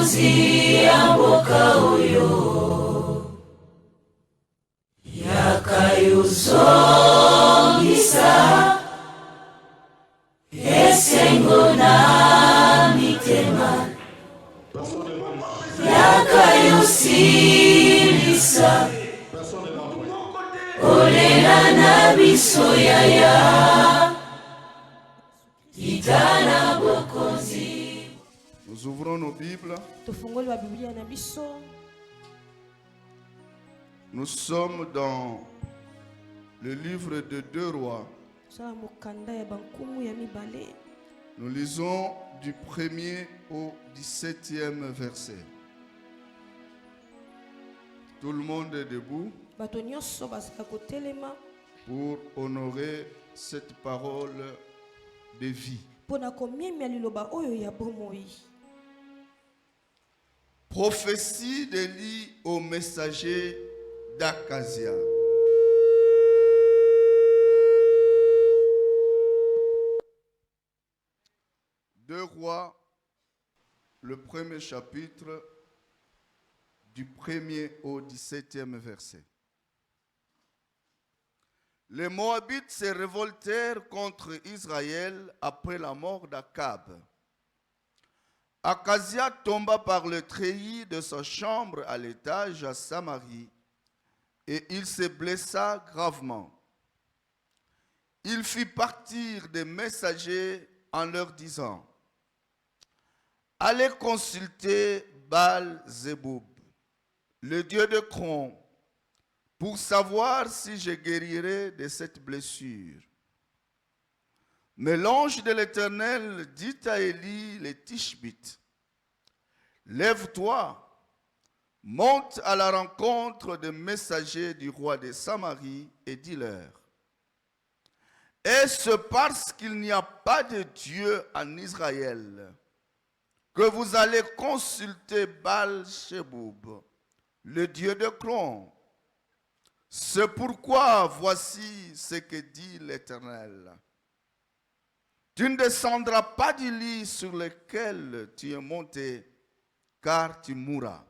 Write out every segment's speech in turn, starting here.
mokonzi ya mboka oyo yakayozongisa esengo na mitema yakayosilisa olela na biso yaya kitana bokonzi. Nous ouvrons nos Bibles. Nous sommes dans le livre de 2 Rois. Nous lisons du 1er au 17e verset. Tout le monde est debout pour honorer cette parole de vie. Prophétie d'Élie au messager d'Akazia. Deux Rois, le premier chapitre, du 1er au 17e verset. Les Moabites se révoltèrent contre Israël après la mort d'Akab. Akazia tomba par le treillis de sa chambre à l'étage à Samarie et il se blessa gravement. Il fit partir des messagers en leur disant: allez consulter Baal-Zéboub, le dieu de Cron, pour savoir si je guérirai de cette blessure. Mais l'ange de l'Éternel dit à Élie le Tishbite: lève-toi, monte à la rencontre des messagers du roi de Samarie et dis-leur: est-ce parce qu'il n'y a pas de Dieu en Israël que vous allez consulter Baal-Zéboub, le dieu de Cron? C'est pourquoi voici ce que dit l'Éternel: tu ne descendras pas du lit sur lequel tu es monté, car tu mourras.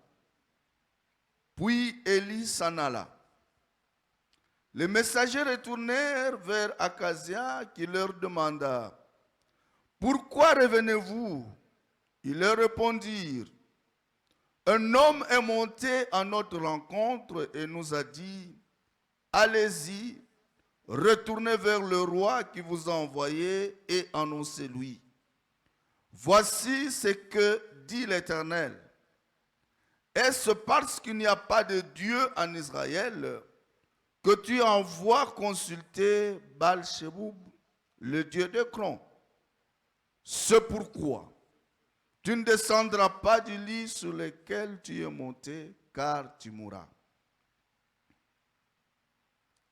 Puis Élie s'en alla. Les messagers retournèrent vers Akazia qui leur demanda: pourquoi revenez-vous? Ils leur répondirent: un homme est monté à notre rencontre et nous a dit: allez-y, retournez vers le roi qui vous a envoyé et annoncez-lui: voici ce que dit l'Éternel. Est-ce parce qu'il n'y a pas de Dieu en Israël que tu envoies consulter Baal-Zéboub, le dieu de Cron? C'est pourquoi tu ne descendras pas du lit sur lequel tu es monté, car tu mourras.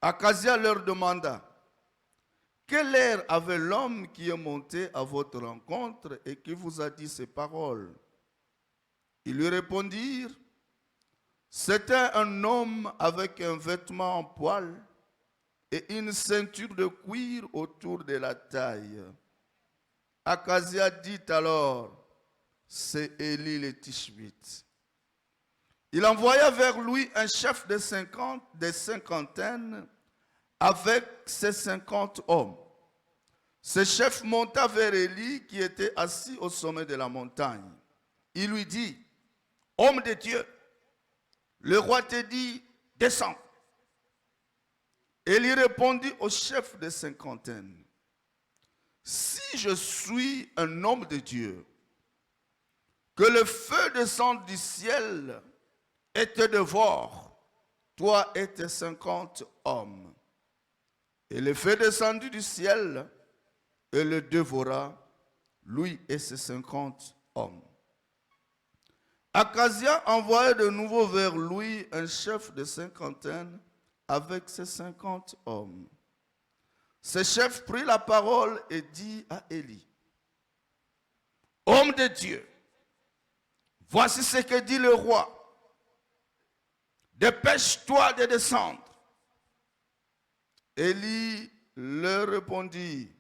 Akazia leur demanda: quel air avait l'homme qui est monté à votre rencontre et qui vous a dit ces paroles? Ils lui répondirent: c'était un homme avec un vêtement en poil et une ceinture de cuir autour de la taille. Akazia dit alors: c'est Élie le Tishbite. Il envoya vers lui un chef de cinquantaine avec ses 50 hommes. Ce chef monta vers Élie qui était assis au sommet de la montagne. Il lui dit: homme de Dieu, le roi te dit, descends. Élie répondit au chef de cinquantaine: si je suis un homme de Dieu, que le feu descende du ciel et te dévore, toi et tes 50 hommes. Et le feu descendit du ciel et le dévora, lui et ses 50 hommes. Akazia envoya de nouveau vers lui un chef de cinquantaine avec ses 50 hommes. Ce chef prit la parole et dit à Élie: homme de Dieu, voici ce que dit le roi. Dépêche-toi de descendre. Élie leur répondit: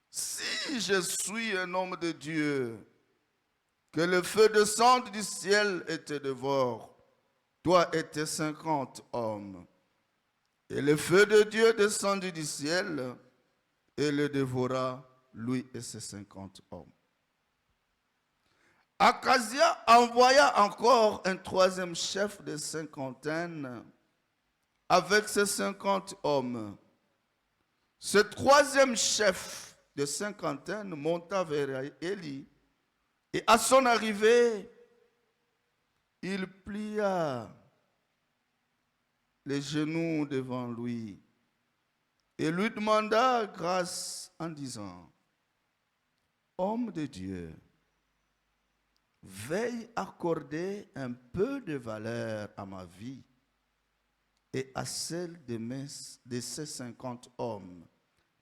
si je suis un homme de Dieu, que le feu descende du ciel et te dévore, toi et tes 50 hommes. Et le feu de Dieu descendit du ciel et le dévora, lui et ses 50 hommes. Akazia envoya encore un troisième chef de cinquantaine avec ses 50 hommes. Ce troisième chef de cinquantaine monta vers Élie et à son arrivée, il plia les genoux devant lui et lui demanda grâce en disant: Homme de Dieu, veuille accorder un peu de valeur à ma vie et à celle de ces 50 hommes,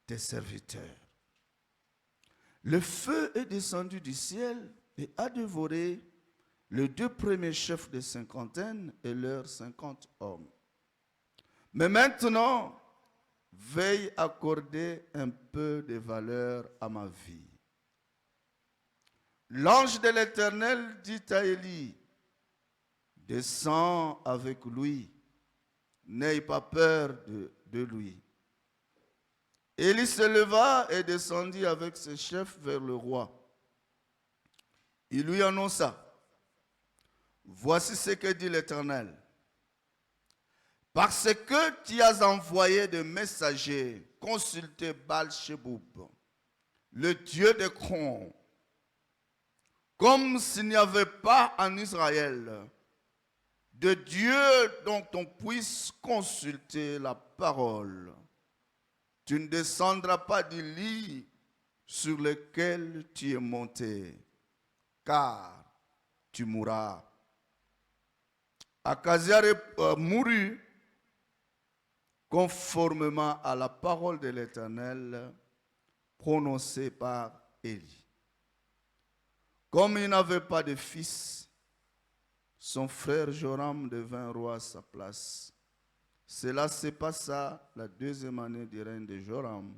tes serviteurs. Le feu est descendu du ciel et a dévoré les 2 premiers chefs de cinquantaine et leurs 50 hommes. Mais maintenant, veuille accorder un peu de valeur à ma vie. L'ange de l'Éternel dit à Élie: Descends avec lui, n'aie pas peur de lui. Élie se leva et descendit avec ses chefs vers le roi. Il lui annonça: Voici ce que dit l'Éternel. Parce que tu as envoyé des messagers consulter Baal-Sheboub, le dieu de Cron, comme s'il n'y avait pas en Israël de Dieu dont on puisse consulter la parole. Tu ne descendras pas du lit sur lequel tu es monté, car tu mourras. Akazia mourut conformément à la parole de l'Éternel prononcée par Élie. Comme il n'avait pas de fils, son frère Joram devint roi à sa place. Cela se passa la 2e année du règne de Joram,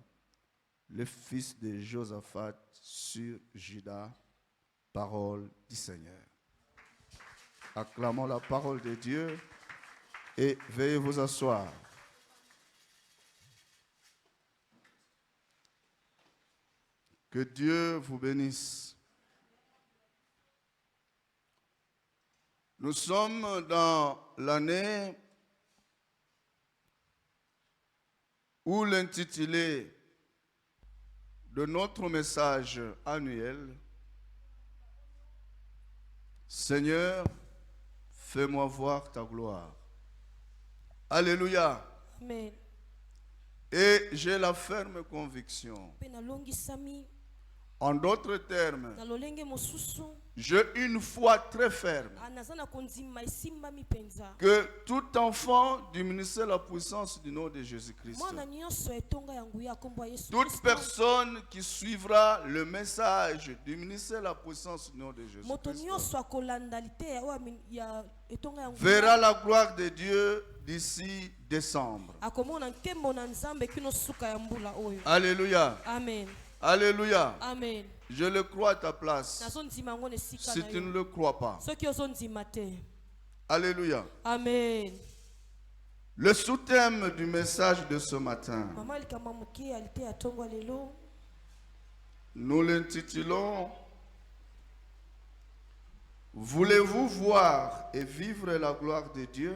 le fils de Josaphat, sur Juda. Parole du Seigneur. Acclamons la parole de Dieu et veuillez vous asseoir. Que Dieu vous bénisse. Nous sommes dans l'année où l'intitulé de notre message annuel, Seigneur, fais-moi voir ta gloire. Alléluia. Amen. Et j'ai la ferme conviction, en d'autres termes, j'ai une foi très ferme que tout enfant du ministère de la puissance du nom de Jésus-Christ, toute personne qui suivra le message du ministère de la puissance du nom de Jésus-Christ verra la gloire de Dieu d'ici décembre. Alléluia. Amen. Alléluia. Amen. Je le crois à ta place. Si tu ne le crois pas. Alléluia. Amen. Le sous-thème du message de ce matin, nous l'intitulons « Voulez-vous voir et vivre la gloire de Dieu ?»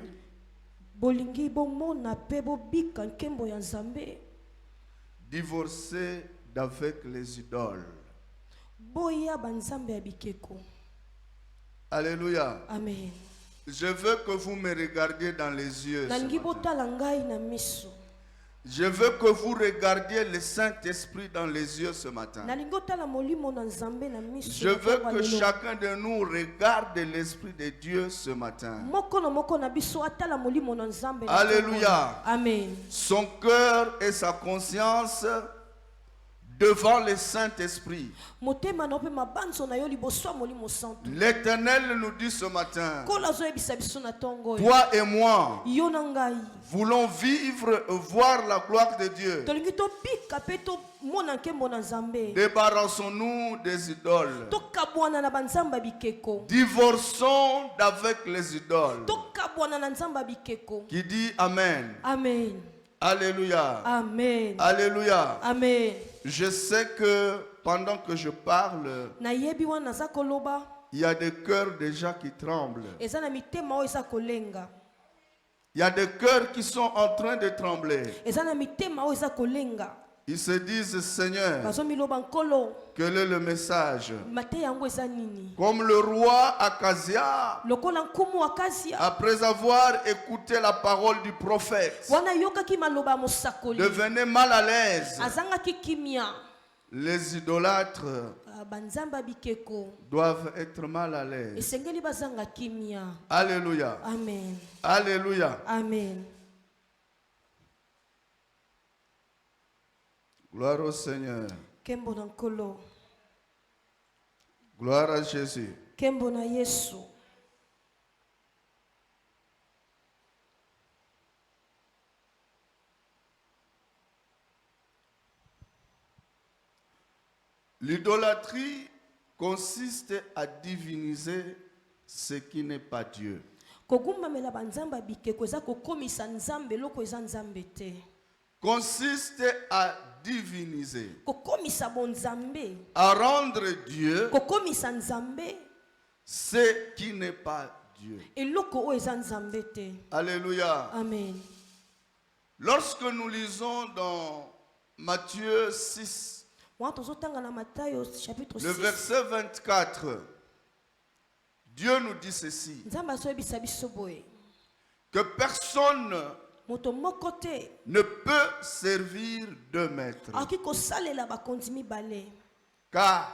Divorcer d'avec les idoles. Alléluia. Amen. Je veux que vous me regardiez dans les yeux. Je veux que vous regardiez le Saint-Esprit dans les yeux ce matin. Je veux que chacun de nous regarde l'Esprit de Dieu ce matin. Alléluia. Amen. Son cœur et sa conscience devant le Saint-Esprit. motema na pe mabanzo na yo liboso ya molimo santo. L'Éternel nous dit ce matin, Kola azoyebisa biso na ntongo oyo. toi et moi Yo na ngai voulons vivre, voir la gloire de Dieu. tolingi tobika mpe tomona nkembo na nzambe. Débarrassons-nous des idoles. Tokabwana na banzamba bikeko. Divorçons d'avec les idoles. Tokabwana na nzamba bikeko. Qui dit Amen. Amen. Alléluia. Amen. Alléluia. Amen. Je sais que pendant que je parle, Nayebi wana naza koloba. il y a des cœurs déjà qui tremblent. Eza na mitema oyo eza kolenga. Il y a des cœurs qui sont en train de trembler. Eza na mitema oyo eza kolenga. Ils se disent, Seigneur, Bazomiloba nkolo. quel est le message? Mate yango eza nini? Comme le roi Akazia, Lokola nkumu Akazia. après avoir écouté la parole du prophète, Wana yokaki maloba mosakoli. devenait mal à l'aise. Azangaki kimia. Les idolâtres Banzamba bikeko. doivent être mal à l'aise. Esengeli bazanga kimia. Alléluia. Amen. Alléluia. Amen. Gloire au Seigneur. Kembo na nkolo. Gloire à Jésus. Kembo na Yesu. L'idolâtrie consiste à diviniser ce qui n'est pas Dieu. Kogumbamela banzamba bikeko eza kokomisa nzambe loko eza nzambe te. Consiste à diviniser, Kokomisa bonzambe. à rendre Dieu Kokomisa nzambe ce qui n'est pas Dieu. eloko oyo eza nzambe te. Alléluia. Amen. Lorsque nous lisons dans Matthieu 6, Wana tozotanga na Matayo chapitre le 6. verset 24, Dieu nous dit ceci, Nzambe azoyebisa biso boye. que personne Moto moko te ne peut servir deux maîtres, akoki kosalela bakonzi mibale. car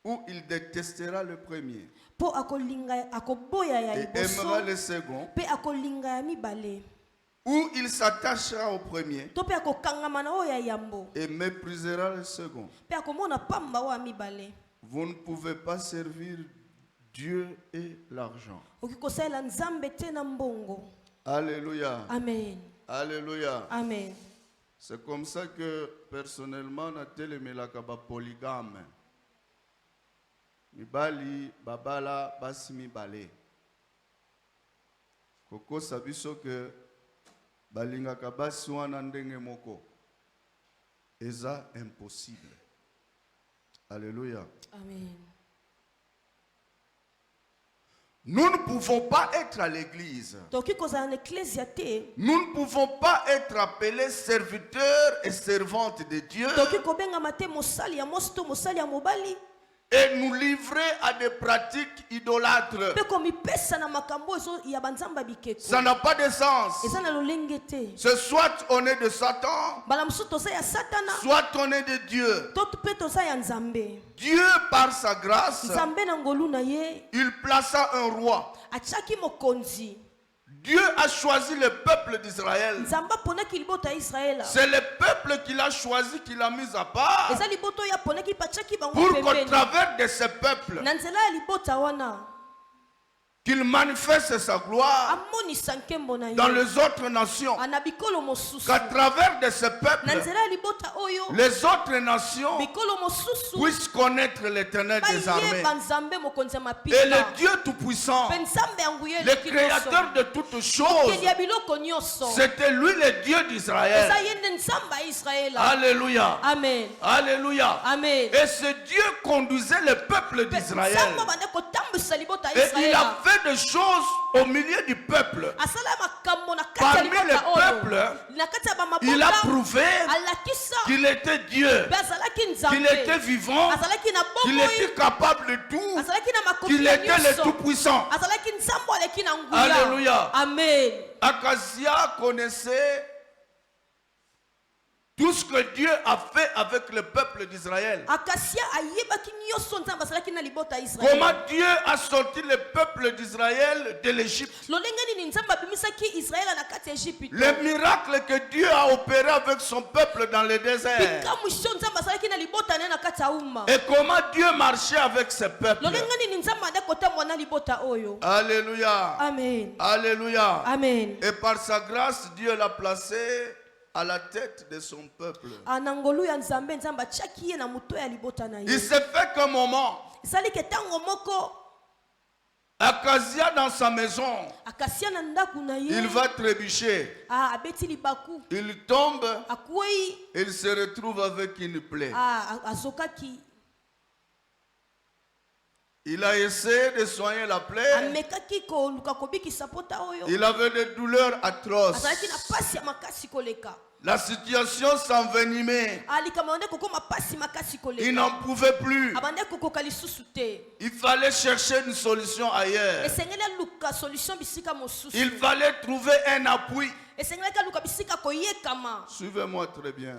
ou il détestera le premier Po akolinga akoboya ya et liboso aimera le second, pe akolinga ya mibale. ou il s'attachera au premier To pe akokangama na oyo ya yambo. et méprisera le second. Pe akomona pamba oyo ya mibale. Vous ne pouvez pas servir Dieu et l'argent. Okoki kosalela nzambe te na mbongo. Alléluia. Amen. Alléluia. Amen. C'est comme ça que personnellement natelemelaka ba polygame. Mibali babala basi mibale. Koko sabiso que balingaka basi wana ndenge moko. Eza impossible. Alléluia. Amen. Nous ne pouvons pas être à l'église. Toki kozala na ecclesia te. Nous ne pouvons pas être appelés serviteurs et servantes de Dieu Toki kobengama te mosali ya mwasi to mosali ya mobali. et nous livrer à des pratiques idolâtres. Pe komipesa na makambo ezo ya banzamba bikeko. Ça n'a pas de sens. Eza na lolenge te. C'est soit on est de Satan, Bala mosusu toza ya satana. soit on est de Dieu. To pe toza ya nzambe. Dieu, par sa grâce, Nzambe na ngolu na ye. il plaça un roi. Atiaki mokonzi. Dieu a choisi le peuple d'Israël. Nzamba ponaki liboto ya Israela. C'est le peuple qu'il a choisi, qu'il a mis à part, Eza liboto ya ponaki pachaki bango pour qu'au pembeni. travers de ce peuple, Na nzela ya libota wana. qu'il manifeste sa gloire Amonisa nkembo na ye. dans les autres nations. Ana bikolo mosusu. Qu'à travers de ce Na peuple, nzela ya libota oyo. les autres nations Bikolo mosusu. puissent connaître l'Éternel des armées Bayeba nzambe mokonzi ya mapika. et le Dieu Tout-Puissant, Pe nzambe yanguye le créateur de toutes choses. Keli ya biloko nyonso. C'était lui le Dieu d'Israël. Eza ye nde nzambe ya Israela. Alléluia. Amen. Alléluia. Amen. Et ce Dieu conduisait le peuple Pe d'Israël. nzambe bande kotambwisa libota ya Et il Israela. a fait des choses au milieu du peuple. Asala makambo na kati ya Parmi libota le oyo. peuple, Na kati ya bamabota. il a prouvé Alakisa. qu'il était Dieu, Pe azalaki nzambe. qu'il était vivant, Azalaki na qu'il bomoi. était capable de tout, Azalaki na makoki qu'il ya était le nyonso. Tout-Puissant. Azalaki nzambe aleki na nguya. Alléluia. Amen. Akazia connaissait tout ce que Dieu a fait avec le peuple d'Israël. Comment Dieu a sorti le peuple d'Israël de l'Égypte. Le miracle que Dieu a opéré avec son peuple dans le désert. Et comment Dieu marchait avec ce peuple. Alléluia. Amen. Alléluia. Amen. Et par sa grâce, Dieu l'a placé à la tête de son peuple. Il s'est fait qu'un moment, Akazia dans sa maison, il va trébucher. Il tombe, il se retrouve avec une plaie. Il a essayé de soigner la plaie. Il avait des douleurs atroces. La situation s'envenimait. Il n'en pouvait plus. Il fallait chercher une solution ailleurs. Il fallait trouver un appui. Suivez-moi très bien.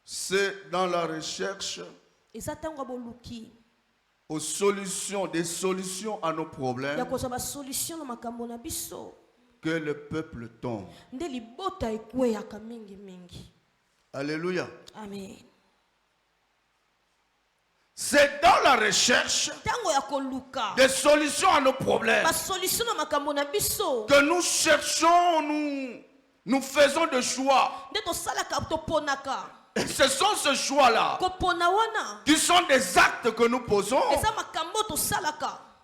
C'est dans la recherche aux solutions, des solutions à nos problèmes que le peuple tombe. Alléluia. Amen. C'est dans la recherche des solutions à nos problèmes que nous cherchons, nous faisons des choix. Et ce sont ces choix-là qui sont des actes que nous posons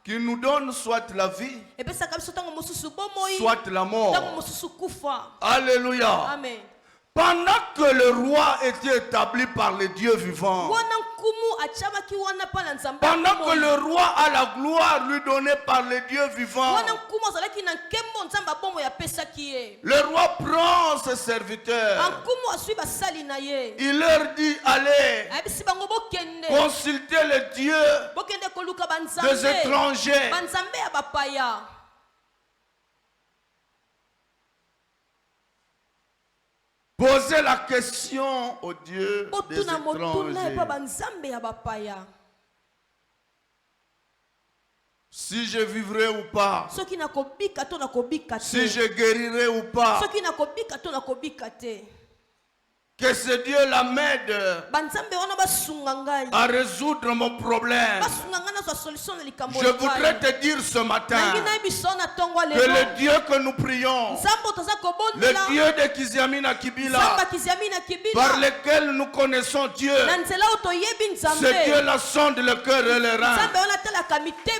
qui nous donnent soit la vie, soit la mort. Alléluia. Amen. Pendant que le roi était établi par le Dieu vivant, pendant que le roi a la gloire lui donnée par le Dieu vivant, le roi prend ses serviteurs. Il leur dit, allez, consultez le Dieu des étrangers. Posez la question au Dieu des étrangers. Si je vivrai ou pas, si je guérirai ou pas, que ce Dieu la m'aide à résoudre mon problème. Je voudrais te dire ce matin que le Dieu que nous prions, le Dieu de Kiziamina Kibila, par lequel nous connaissons Dieu, ce Dieu-là sonde le cœur et le rein.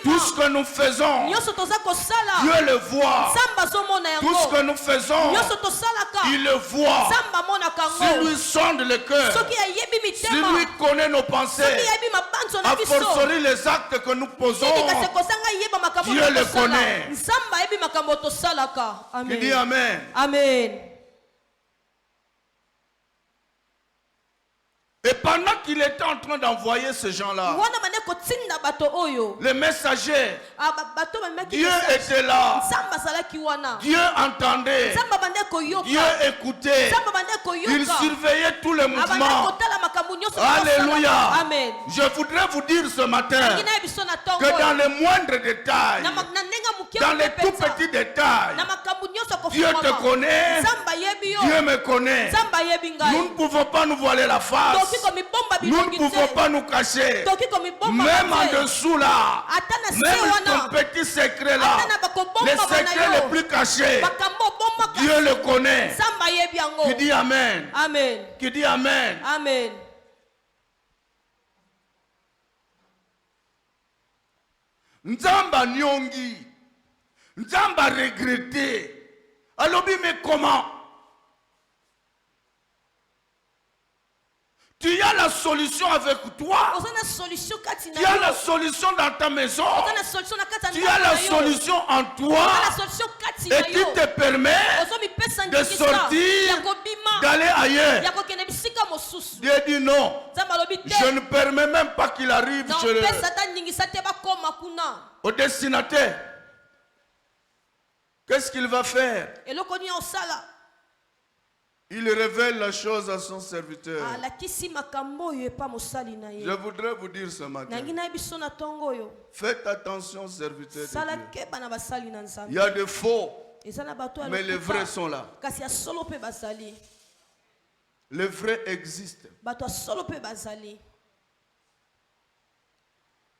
Tout ce que nous faisons, Dieu le voit. Tout ce que nous faisons, il le voit. Si lui sonde le cœur, si lui connaît nos pensées, a fortiori les actes que nous posons, Dieu le connaît. Il dit Amen. Amen. Et pendant qu'il était en train d'envoyer ces gens-là, les messagers, Dieu était là. Dieu entendait. Dieu écoutait. Il surveillait tous les mouvements. Alléluia. Amen. Je voudrais vous dire ce matin que dans les moindres détails, dans les tout petits détails, Dieu te connaît. Dieu me connaît. Nous ne pouvons pas nous voiler la face. Nous ne pouvons pas nous cacher. Même en dessous là, même ton petit secret là, les secrets les plus cachés, Dieu le connaît. Qui dit Amen. Amen. Qui dit Amen. Amen. Nzamba nyongi, Nzamba regretté. Alors mais comment? Tu as la solution avec toi. Tu as la solution dans ta maison. Tu as la solution en toi. Et qui te permet de sortir, d'aller ailleurs. Dieu dit non. Je ne permets même pas qu'il arrive au destinataire. Qu'est-ce qu'il va faire? eloko nini osala Il révèle la chose à son serviteur. alakisi makambo oyo epa mosali na ye Je voudrais vous dire ce matin, nangi nayebi biso na ntongo oyo faites attention aux serviteurs de sala Dieu. keba na basali na Il nzambe y a des faux, eza na bato ya mais les lokuta, vrais sont là. kasi ya solo mpe bazali Les vrais existent. bato ya solo mpe bazali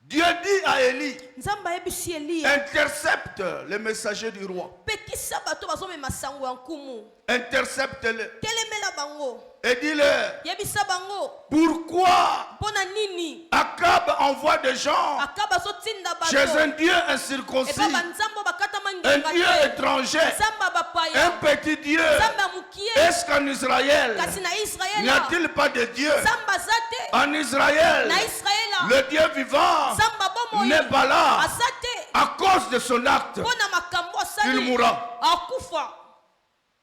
Dieu dit à Élie, nzambe ayebisi eliya intercepte les messagers du roi. pekisa bato bazomema sango ya nkumu Intercepte-les telemela bango et dis-leur, yebisa bango pourquoi mpo na nini Akab envoie des gens aka bazotinda chez bato un Dieu epa incirconcis, banzambe bakatama un ngenga Dieu te étranger, nzambe ya un bapaya petit Dieu? nzambe ya mokie Est-ce qu'en Israël, kasi na n'y israela a-t-il pas de Dieu? nzambe aza te En Israël, na israela le Dieu vivant nzambe bomoi n'est pas là. aza te À cause de son acte, mpo na makambo il asali mourra. akufa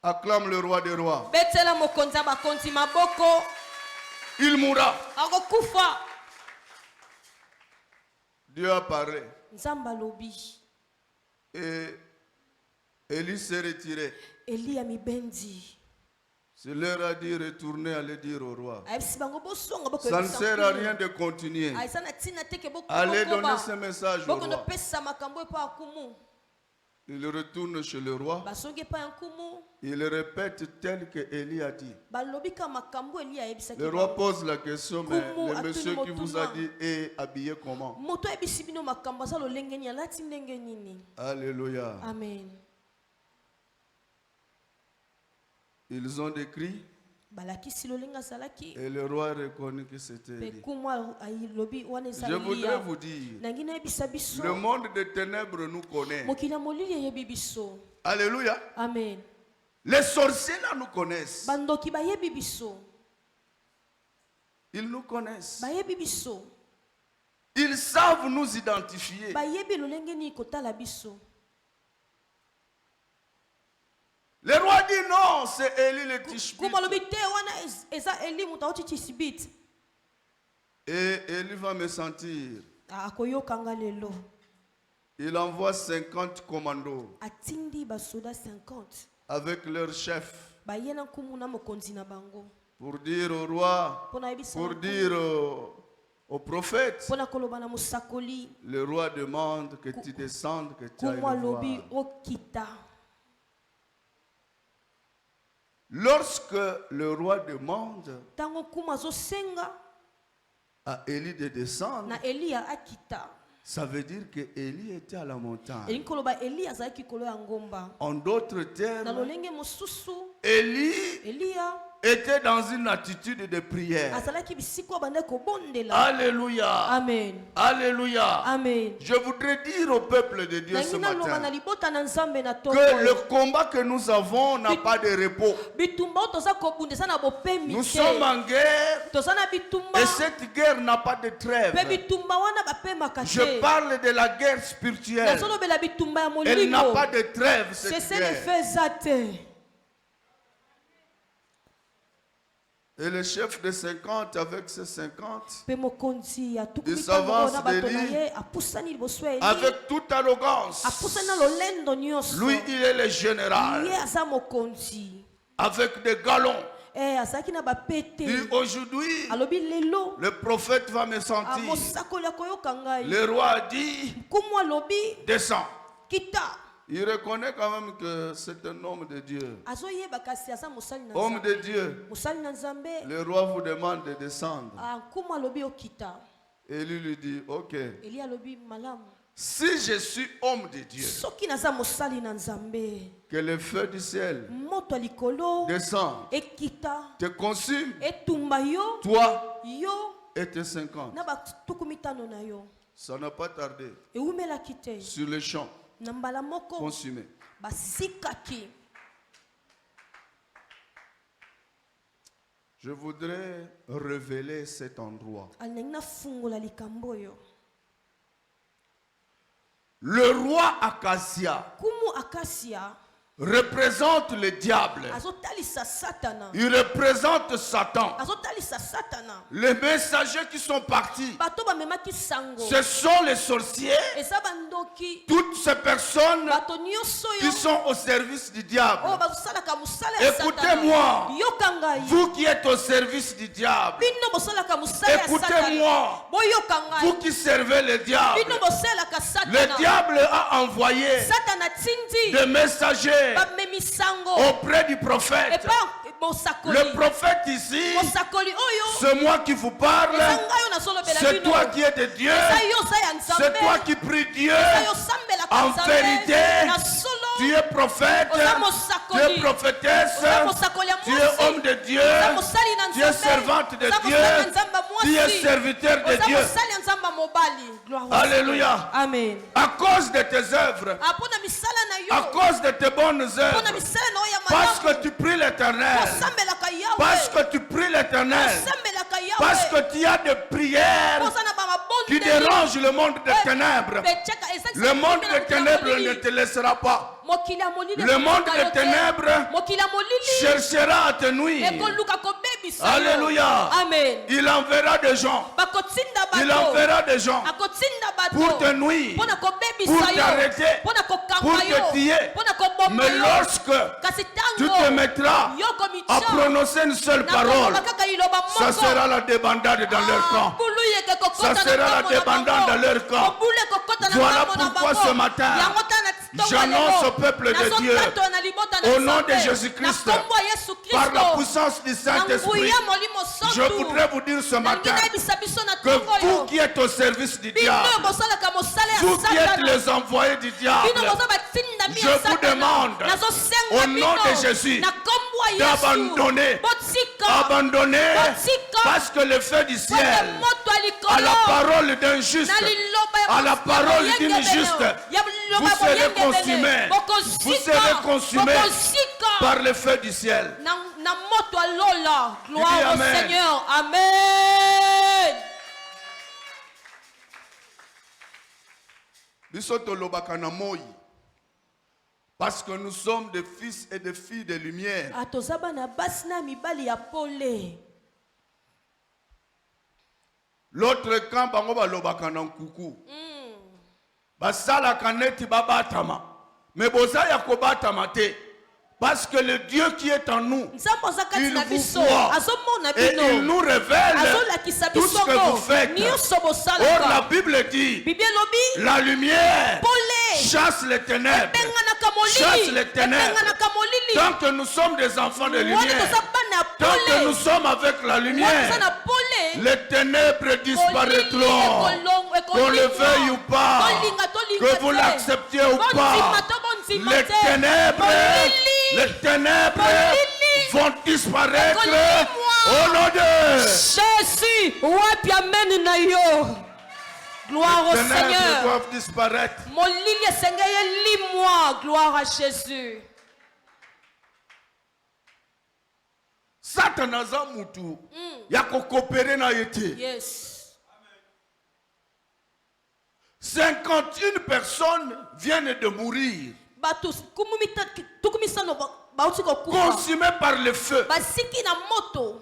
Acclame le roi des rois. betela mokonzi ya bakonzi maboko Il mourra. akokufa Dieu a parlé. nzambe alobi Et Élie s'est retiré. eliya mibendi Je leur a dit, retournez, allez dire au roi. ayebisi bango bosonga Ça ne sert à rien de continuer. eza na ntina teke Allez donner ce message au bokondo roi. pesa makambo epa ya nkumu Il retourne chez le roi. basongi epa ya nkumu Il répète tel que Élie a dit. balobi ka makambo eliya ayebisaki Le roi pose la question, mais Kumu le monsieur qui atuni vous a motuna. dit est habillé comment? moto ayebisi bino makambo aza lolenge nini alati ndenge nini Alléluia. amen Ils ont décrit balakisi lolenge azalaki et le roi reconnaît que c'était mpe Élie. kumu alobi wana eza Je voudrais eliya vous dire, nangi nayebisa biso le monde des ténèbres nous connaît. mokili ya molili eyebi biso Alléluia. amen Les sorciers là nous connaissent. bandoki bayebi biso Ils nous connaissent. bayebi biso Ils savent nous identifier. bayebi lolenge nini kotala biso Le roi dit non, c'est Élie le Tishbite. kumu alobi te wana eza eli moto auti tisibiti Et Élie va me sentir. akoyokanga lelo Il envoie 50 commandos atindi basoda 50 avec leur chef baye na nkumu na mokonzi na bango pour dire au roi, mpo na yebisa pour na dire au prophète. mpo na koloba na mosakoli Le roi demande que tu descendes, que tu ailles kumu le alobi voir. okita Lorsque le roi demande ntango kumu azosenga à Élie de descendre, na eliya akita ça veut dire que Élie était à la montagne. elingi koloba eliya azalaki kolo ya ngomba En d'autres na termes, lolenge mosusu Élie eliya était dans une attitude de prière. azalaki bisika oyo bandaki kobondela Alléluia. amen Alléluia. amen Je voudrais dire au peuple de Dieu ce nangi naloba na matin libota na nzambe na que tongo le combat que nous avons n'a pas de repos. bitumba oyo toza kobunda eza na bopemi Nous sommes te en guerre toza na bitumba et cette guerre n'a pas de mpe trêve. bitumba wana bapemaka Je te parle de la guerre spirituelle. nazolobela bitumba ya Elle n'a molimo pas de trêve, cette cessez le guerre. feu eza te Et le chef de 50 avec ses 50, mpe mokonzi ya tuku Il mitango s'avance na bato de na lui. ye apusani liboso ya eli avec toute arrogance, apusani na lolendo nyonso lui il est le général, ye aza mokonzi avec des galons. azalaki na bapete Et aujourd'hui, alobi lelo le prophète va me sentir. mosakoli akoyoka ngai Le roi a dit, nkumu alobi descends. kita Il reconnaît quand même que c'est un homme de Dieu. azoyeba kasi aza mosali na Homme de nzambe Dieu, mosali na nzambe le roi vous demande de descendre. nkumu alobi okita Et lui dit, ok, eli alobi malamu si je suis homme de Dieu, soki naza mosali na nzambe que le feu du ciel moto ya likolo descend, ekita te consume, etumba yo toi yo et tes 50. na batuku mitano na yo Ça n'a pas tardé. ewumelaki te Sur le champ, na mbala moko consumé. basikaki Je voudrais révéler cet endroit. alingi nafungola likambo oyo Le roi Acacia kumu akasia représente le diable. azotalisa satana Il représente Satan. azotalisa satana Les messagers qui sont partis, bato bamemaki sango ce sont les sorciers, eza bandoki toutes ces personnes bato nyonso qui oyo sont au service du diable. oyo bazosalaka mosala ya satana Écoutez-moi, yoka ngai vous qui êtes au service du diable, bino bosalaka mosala ya satana écoutez-moi, boyoka ngai vous qui servez le diable, bino bosalaka le satana diable a envoyé satana tindi des messagers bamemi sango auprès du prophète. epa mosakoli Le prophète ici, mosakoli oyo c'est moi qui vous parle, eza ngai oyo nazolobela c'est bino toi qui es de Dieu, eza yo oza ya c'est nzambe toi qui prie Dieu. eza yo osambelaka En nzambe vérité, na solo tu es prophète, oza tu mosakoli es prophétesse, oza mosakoli ya tu es mwasi homme de Dieu, oza mosali na tu es nzambe servante de oza Dieu, mosali na nzambe tu es mwasi serviteur de oza Dieu. mosali ya nzambe mobali. Gloire au Alléluia. Seigneur. Amen. À cause de tes œuvres, apona misala na à yo cause de tes bonnes apona œuvres, misala na yo ya parce malamu que tu pries l'Éternel, osambelaka parce yawe que tu pries l'Éternel, osambelaka parce yawe que tu as des prières oza na qui bamabondeli dérangent le monde des ténèbres. Becheka, ezakisa Le monde mokili des ténèbres molili. ne te laissera pas. Mokili ya molili Le monde ekoluka yo des te. ténèbres mokili ya molili cherchera à te nuire. ekoluka kobebisa yo. Alléluia. Amen. Il enverra des gens. bakotinda Il bato enverra des gens akotinda bato pour te nuire, mpona pour kobebisa yo t'arrêter, mpona pour kokanga te yo tuer. mpona koboma Mais yo lorsque kasi tu tango te mettras yo à komitya prononcer une seule parole, nakoloba kaka liloba ça moko sera la débandade dans leur camp. bulu yeke kokota Ça sera la débandade dans leur camp. mobulu ekokota na Voilà ngambo na pourquoi bango. ce matin, yango tana tongo j'annonce lelo. au peuple de Nazo Dieu, tato na libota na au nom de Nzambe. Jésus-Christ, Na kombo ya Yesu par la Kristo. puissance du Na Saint-Esprit, nguya molimo sotu. je voudrais vous dire ce matin Nangina yebisa biso na que tongo yo. vous qui êtes au service du Bino diable, bosalaka mosala ya vous qui êtes Satana. les envoyés du diable, Bino boza batindami je ya vous Satana. demande, Nazosenga au nom bino. de Jésus, Na kombo ya Yesu. d'abandonner, Botika. abandonner, Botika. parce que le feu du ciel, Kwete moto ya likolo. à la parole d'un juste, Na liloba ya à la ya parole boyenge d'une beno. juste, Ya liloba vous ya serez boyenge beno. consumés, Bokozika. vous serez consumés Bokozika. par le feu du ciel. Na moto ya lola. Dis Gloire au amen. Seigneur. Amen. Biso tolobaka na moi, parce que nous sommes des fils et des filles de lumière. Atozaba na basi na mibali ya pole. L'autre camp bango balobaka na nkuku. Basalaka neti babatama. Mais boza ya kobatama te. Parce que le Dieu qui est en nous, Nzambe ozakati il na vous biso. voit Azomona et bino. il nous révèle Azolakisa tout ce biso que vous faites. nyonso Or la bosalaka. Bible dit, Bible elobi la lumière pole. chasse les ténèbres. Epenganaka Chasse molili. les ténèbres. Epenganaka molili. Tant que nous sommes des enfants de Wali lumière, toza bana ya tant que pole. nous sommes avec la Wali toza lumière, na pole. les ténèbres disparaîtront. Qu'on le veuille ou pas, que vous l'acceptiez ou pas, les ténèbres vont disparaître au nom de Jésus. Wapi amen na yo. Gloire au les ténèbres Seigneur. doivent disparaître. Molili esengeli limwa. Gloire à Jésus. Satan aza mutu ya kokopere na yete. Yes. 51 personnes viennent de mourir, Bato tukumisano bauti kokufa. consumées par le feu. Basiki na moto.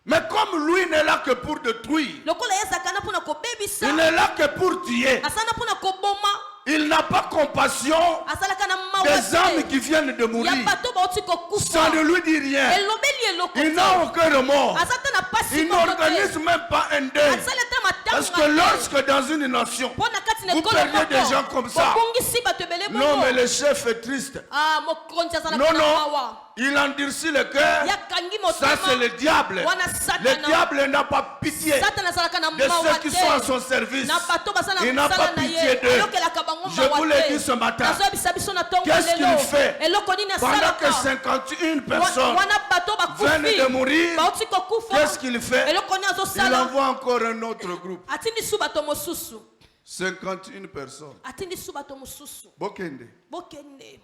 Mais comme lui n'est là que pour détruire, Lokola yazaka na pona kobebisa. il n'est là que pour tuer, Asana pona koboma. il n'a pas compassion Asalaka na des âmes mawate. qui viennent de mourir. Ya bato bauti Ça kokufa. ne lui dit rien. Elobeli eloko. Il n'a aucun remords. Asata na pasi Il n'organise même pas un deuil. Asaleta matanga. Parce que lorsque dans une nation, Pona kati na vous ekolo perdez moko, des gens comme ça. bokungisi bato ebele Non, bongo. mais le chef est triste. Ah, mokonzi azala Non, na non, mawa. il endurcit le cœur. Yakangi Ça, motema. c'est le diable. Wana Le Satana. diable n'a pas pitié Satana azalaka na de mawa ceux qui te. sont à son service. Na bato basala Il n'a mosala pas na pitié ye. d'eux. Ayokelaka bango Je mawa vous l'ai te. dit ce matin. Nazoyebisa biso na tongo Qu'est-ce qu'il lelo. fait Eloko nini pendant que asalaka? 51 personnes Wana bato viennent de bakufi. mourir? Bauti kokufa. Qu'est-ce qu'il fait? Eloko nini Il azosala? envoie encore un autre groupe. Atindi su bato mosusu. 51 personnes. Atindi su bato mosusu. Bokende. Bokende.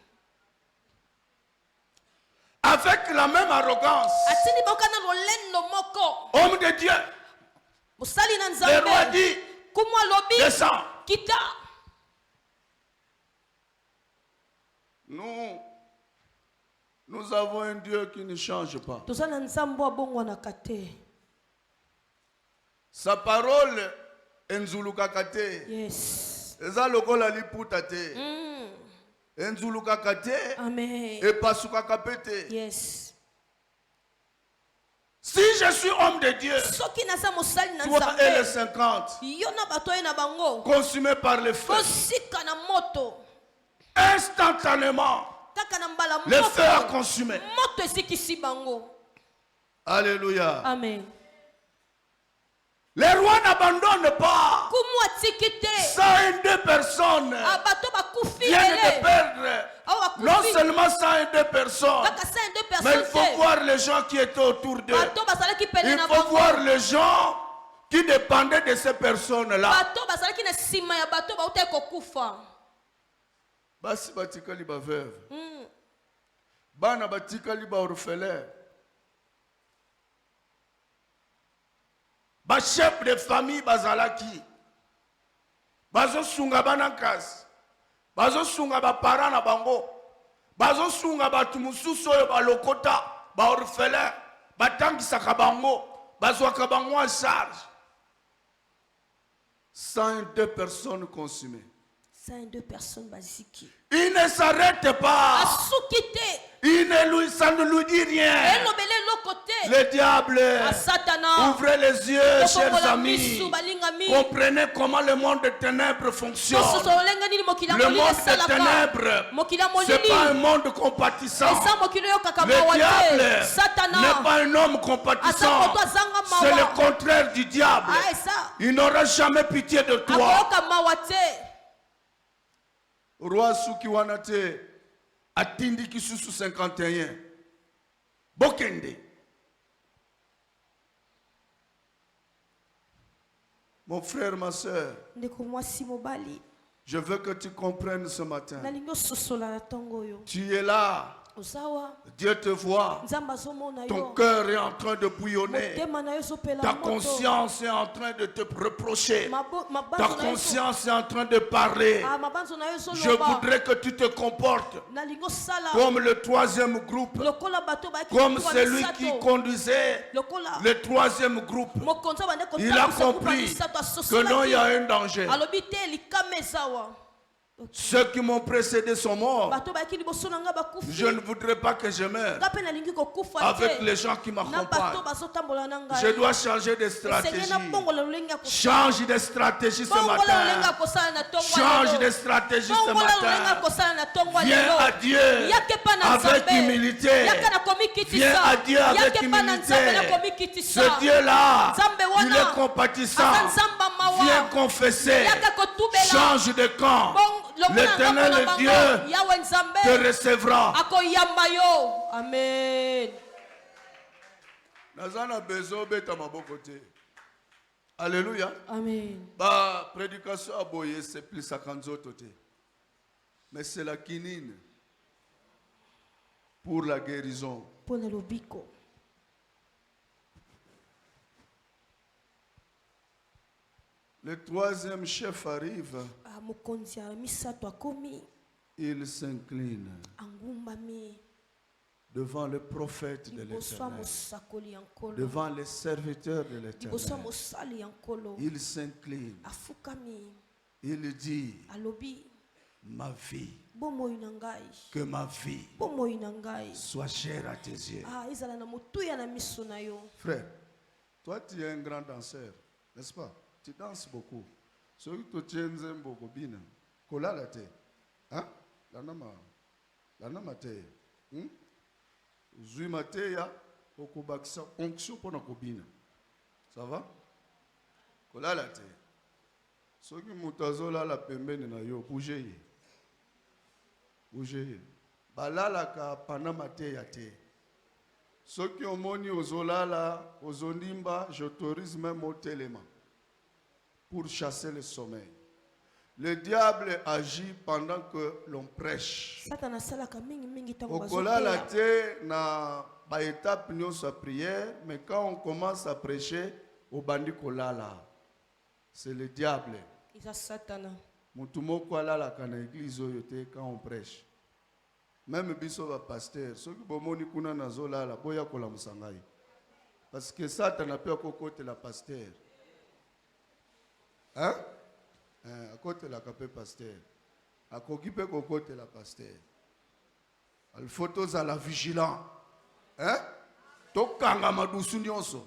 Avec la même arrogance, Atindi bokana lolendo moko. homme de Dieu, Mosali na le roi Nzambe. dit, Kumwa lobi. descends. Kita. Nous, Nous avons un Dieu qui ne change pas. tozala nzambe abongwanaka te. Sa parole enzulukaka te. Yes. Eza lokola liputa te. Enzulukaka te. Amen. Epasukaka pe te. Yes. Si je suis homme de Dieu, soki naza mosali na toi et les nzambe 50, yo na bato ye na bango consumés par le feu, kosika na moto instantanément, kaka na mbala le feu a moto consumé. moto esikisi bango. Alléluia. Amen. Les rois n'abandonnent pas. kumu atiki te 102 personnes bato bakufi viennent de ele perdre. Non seulement 102 personnes, kaka 102 mais il personnes faut voir les gens qui étaient autour d'eux. bato bazalaki pele Il na faut bango voir les gens qui dépendaient de ces personnes-là. bato bazalaki na nsima ya bato bautai kokufa. Basi batikali ba veuve. Bana batikali ba orphelin. Ba chef de famille bazalaki. Bazo sunga bana kasi. Bazo sunga ba parents na bango. Bazo sunga batu mususu oyo balokota ba orphelin. Batangisaka bango. Bazwaka bango en charge. 102 personnes consumées. 102 personnes baziki. Il ne s'arrête pas. Asuki te. Ça ne lui dit rien. elobele lokote. Le diable, Satana. ouvrez les yeux, chers amis. misu balingami. Comprenez comment le monde des ténèbres fonctionne. Le Le monde des ténèbres, ce n'est pas un monde compatissant. Le diable n'est pas un homme compatissant. C'est le contraire du diable. Il n'aura jamais pitié de toi. Roi Sukiwanate atindi kisusu 51. Bokende. Mon frère, ma soeur, je veux que tu comprennes ce matin. Tu es là. Dieu te voit. Ton cœur est en train de bouillonner. Ta conscience est en train de te reprocher. Ta conscience est en train de parler. Je voudrais que tu te comportes comme le troisième groupe. Comme celui qui conduisait le troisième groupe. Il a compris que non, il y a un danger. Ceux qui m'ont précédé sont morts. Je ne voudrais pas que je meure avec les gens qui m'accompagnent. Je dois changer de stratégie. Change de stratégie ce matin. Change de stratégie ce matin. Viens à Dieu avec humilité. Viens à Dieu avec humilité. Ce Dieu-là, il est compatissant. Viens confesser. Change de camp. L'Éternel Dieu te recevra. Amen. Alléluia. Amen. Ba prédication aboye c'est plus à kanzoto te. Mais c'est la quinine pour la guérison. Pour le lobiko. Le troisième chef arrive. Il s'incline devant le prophète de l'Éternel, devant les serviteurs de l'Éternel. Il s'incline. Il dit, ma vie, que ma vie soit chère à tes yeux. Frère, toi tu es un grand danseur, n'est-ce pas? Tu danses beaucoup. Ce que tu tiens beaucoup bien. Kola la te. Hein? La nama te. Zui mate ya. Oko bakisa. Onction pour na kobina. Ça va? Kola la te. Ce que mutazo la la pembeni na yo. Bougez. Bougez. Balala ka panama te ya te. Ce qui ont moni ozolala, ozonimba, j'autorise même au téléma. Pour chasser le sommeil. Le diable agit pendant que l'on prêche. Okola la te na ba étape nyo sa prière, mais quand on commence à prêcher, au bandi kolala. C'est le diable. Mutumoko ala la kana église oyote quand on prêche. Même biso va pasteur, ceux qui bomoni kuna nazola la boya kola musangai. Parce que ça t'en peu à côté la pasteur. Hein? À côté la capé pasteur. À côté la pasteur. Al photos à la vigilant. Hein? Tokanga madusu nyonso.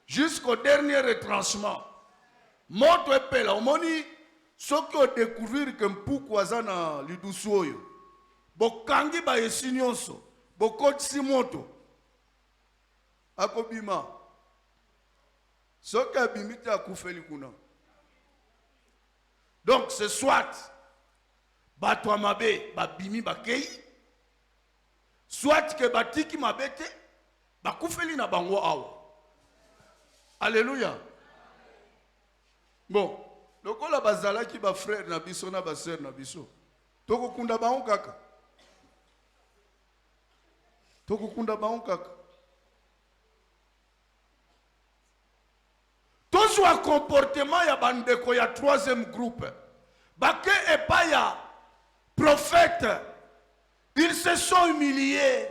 Jusqu'au dernier retranchement. Moto epela omoni soki o découvrir que mpuku aza na lidusu oyo. Bokangi ba esi nyonso. Bokotisi moto. Akobima. Soki abimite akufeli kuna. Donc c'est soit bato amabe babimi bakei, soit que batiki mabete bakufeli na bango awa. Alléluia. Bon, lokola bazalaki ba frère na biso na ba sœur na biso. Toko kunda bango kaka. Toko kunda bango kaka. Tozwa comportement ya bandeko ya troisième groupe. Bake et pas ya prophète. Ils se sont humiliés.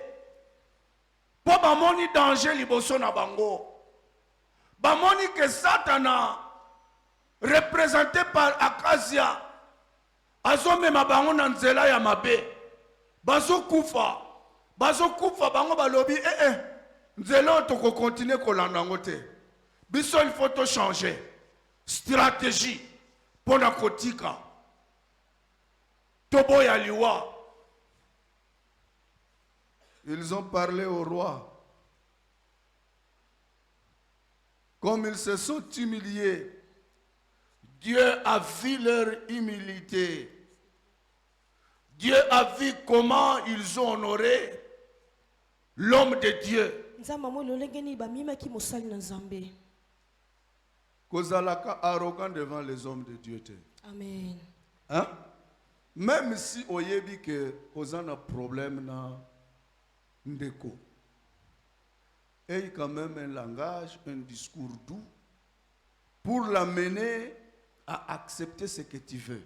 Pour bamoni danger liboso na bango. Bamoni que Satana représenté par Akazia azome mabango na nzela ya mabe. Bazo kufa bango balobi nzela toko continuer kolanda ngote. Biso il faut tout changer. Stratégie pour la kotika. Tobo ya liwa. Ils ont parlé au roi. Comme ils se sont humiliés, Dieu a vu leur humilité. Dieu a vu comment ils ont honoré l'homme de Dieu. Kozalaka arrogant devant les hommes de Dieu. Amen. Hein? Même si oyebi que ozana un problème na ndeko. Et quand même un langage, un discours doux pour l'amener à accepter ce que tu veux.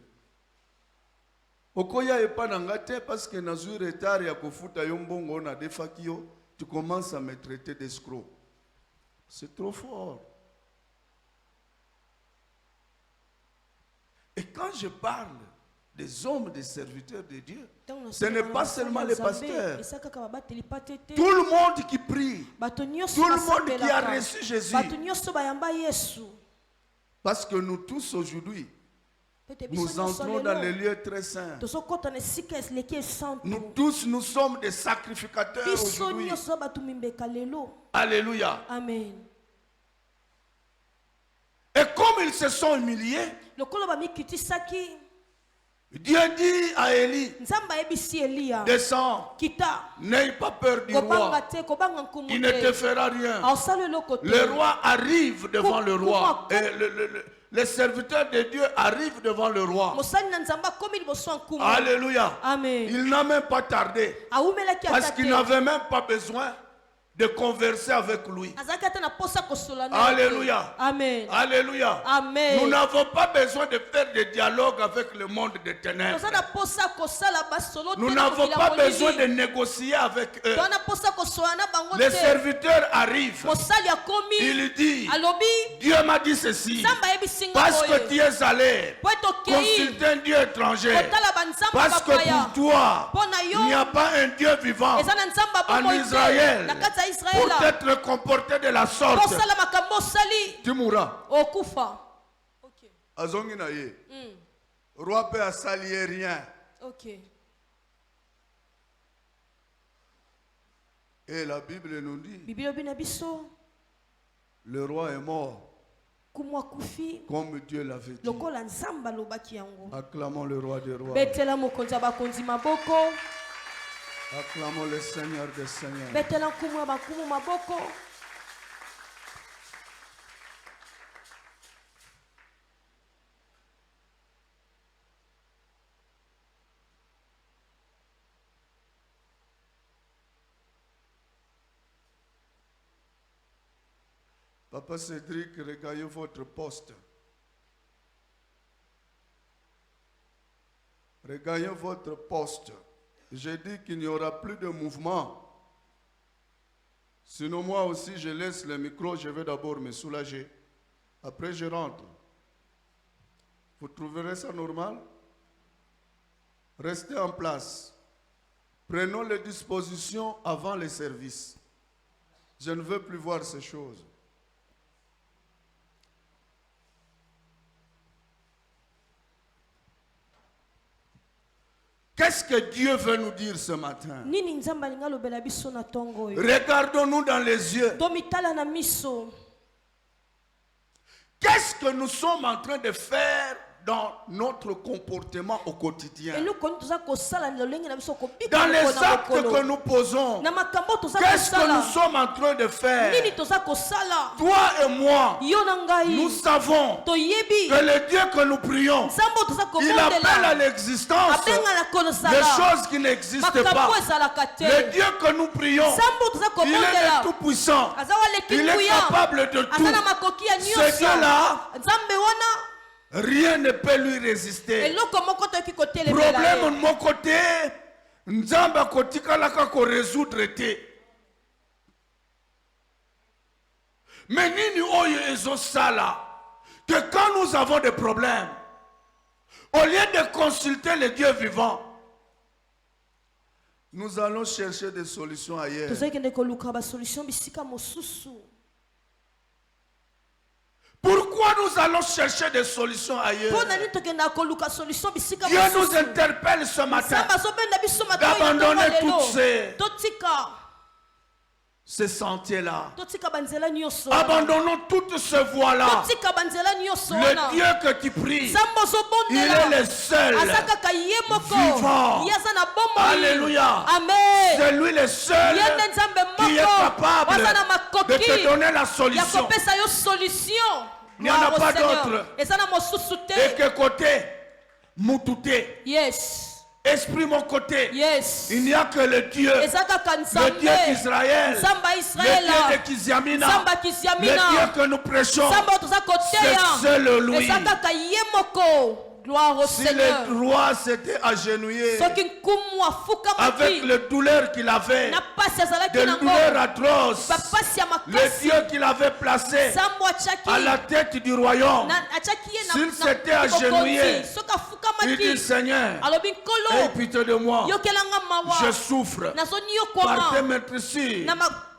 Okoya epa nangate parce que nazu retard ya kofuta yombongo na defakio, tu commences à me traiter d'escroc. C'est trop fort. Et quand je parle des hommes, des serviteurs de Dieu, ce n'est pas seulement les pasteurs. Tout le monde qui prie, tout le monde qui a reçu Jésus. Parce que nous tous aujourd'hui, nous entrons dans les lieux très saints. Nous tous, nous sommes des sacrificateurs aujourd'hui. Alléluia. Amen. Et comme ils se sont humiliés, Dieu dit à Élie, descends, n'aie pas peur du roi, il ne te fera rien. Le roi arrive devant le roi, et les serviteurs de Dieu arrivent devant le roi. Alléluia. Il n'a même pas tardé, parce qu'il n'avait même pas besoin de converser avec lui. Alléluia. Amen. Alléluia. Amen. Nous n'avons pas besoin de faire des dialogues avec le monde des ténèbres. Nous n'avons pas besoin de négocier avec eux. Les serviteurs arrivent. Il dit, Dieu m'a dit ceci, parce que tu es allé consulter un Dieu étranger, parce que pour toi, il n'y a pas un Dieu vivant en Israël. Pour t'être comporté de la sorte, tu mourras. Azongi na ye. Roi peut assalier rien. Et la Bible nous dit, le roi est mort comme Dieu l'avait dit. Acclamons le roi des rois. Acclamons le Seigneur des Seigneurs. Papa Cédric, regardez votre poste. Regardez votre poste. j'ai dit qu'il n'y aura plus de mouvement. Sinon, moi aussi, je laisse le micro, je vais d'abord me soulager. Après, je rentre. Vous trouverez ça normal? Restez en place. Prenons les dispositions avant les services. Je ne veux plus voir ces choses. Qu'est-ce que Dieu veut nous dire ce matin? Regardons-nous dans les yeux. Qu'est-ce que nous sommes en train de faire dans notre comportement au quotidien? Dans les actes que nous posons, qu'est-ce que nous sommes en train de faire? Toi et moi, nous savons que le Dieu que nous prions, il appelle à l'existence les choses qui n'existent pas. Le Dieu que nous prions, il est le tout-puissant. Il est capable de tout. Ce Dieu-là, rien ne peut lui résister. Problème de mon côté, Nzamba kotikalaka ko résoudre te. Mais nini oyo ezosala que quand nous avons des problèmes, au lieu de consulter le Dieu vivant, nous allons chercher des solutions ailleurs. Pourquoi nous allons chercher des solutions ailleurs? Dieu nous interpelle ce matin d'abandonner toutes ces sentiers-là. Abandonnons toutes ces voies-là. Le Dieu que tu pries, il est le seul vivant. Alléluia. C'est lui le seul qui est capable de te donner la solution. Il n'y en a pas d'autre. Et que côté Moutouté. Yes. Esprit mon côté. Yes. Il n'y a que le Dieu. Le Dieu d'Israël. Le Dieu de Kiziamina. Le Dieu que nous prêchons. C'est seul lui. Gloire au si Seigneur. le roi s'était agenouillé avec les douleurs qu'il avait, des douleurs atroces, le Dieu qu'il avait placé à la tête du royaume, s'il s'était agenouillé, il dit Seigneur, aie pitié de moi, je souffre. Par tes maîtrises,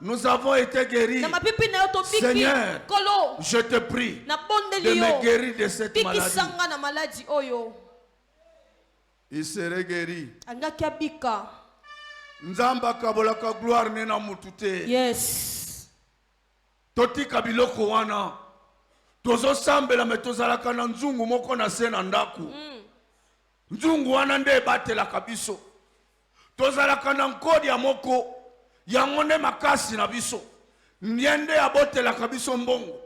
nous avons été guéris. Seigneur, je te prie de me guérir de cette maladie. Il serait guéri. Nzamba kabolaka gloire nena mutute. Yes. Toti kabiloko wana. Tozo sambela metozalaka na nzungu moko na se na ndaku. Nzungu wana nde batela kabiso. Tozalaka na nkodi ya moko. Yango nde makasi na biso. Nyende abotela kabiso mbongo.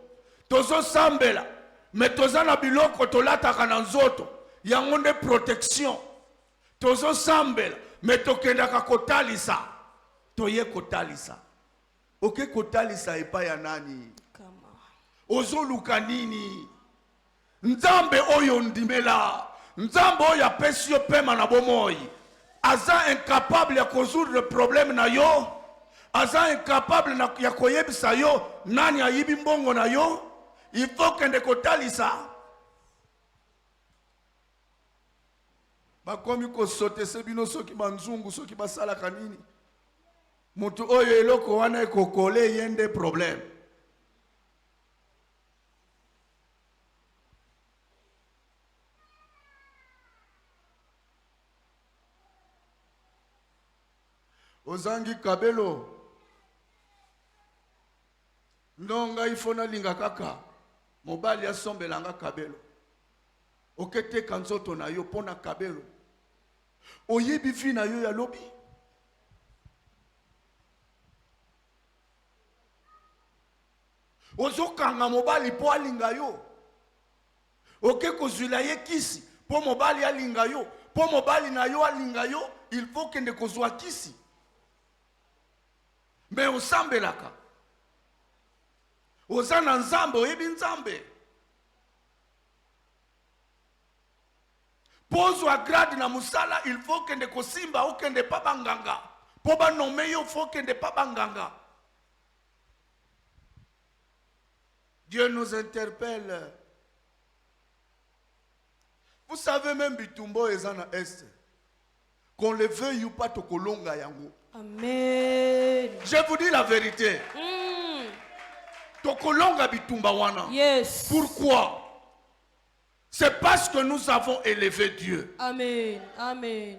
Tozo sambela. Metozana biloko tolataka na nzoto. Yango nde protection. Tozo sambela. Metokendaka kotalisa. Toye kotalisa. Oke kotalisa epa ya nani? Ozo luka nini? Nzambe oyo ndimela. Nzambe oyo apesi yo pema na bomoi. Aza incapable ya résoudre le problème na yo. Aza incapable ya koyebisa yo nani ayibi mbongo na yo. Il faut kende kotalisa. Bakomi ko sote sebino soki banzungu soki basala kanini. Mutu oyo eloko wana ekokole yende problème. Ozangi kabelo. Ndonga ifona linga kaka. Mobali asombelanga kabelo. Okete kanzoto na yo pona kabelo. Oyebi vi na yo ya lobi. Ozokanga mobali po alinga yo. Oke kozula ye kisi po mobali alinga yo. Po mobali na yo alinga yo, il faut kende kozwa kisi. Mais osambelaka. Ozana nzambe oyebi nzambe. Pose à grade na musala, il faut que ne kosimba ou que ne pas banganga. Pour ba nommer, il faut que ne pas banganga. Dieu nous interpelle. Vous savez même Bitumbo et Zana Est. Qu'on le veuille ou pas, tokolonga yango. Amen. Je vous dis la vérité. Tokolonga Bitumba wana. Yes. Pourquoi? C'est parce que nous avons élevé Dieu. Amen. Amen.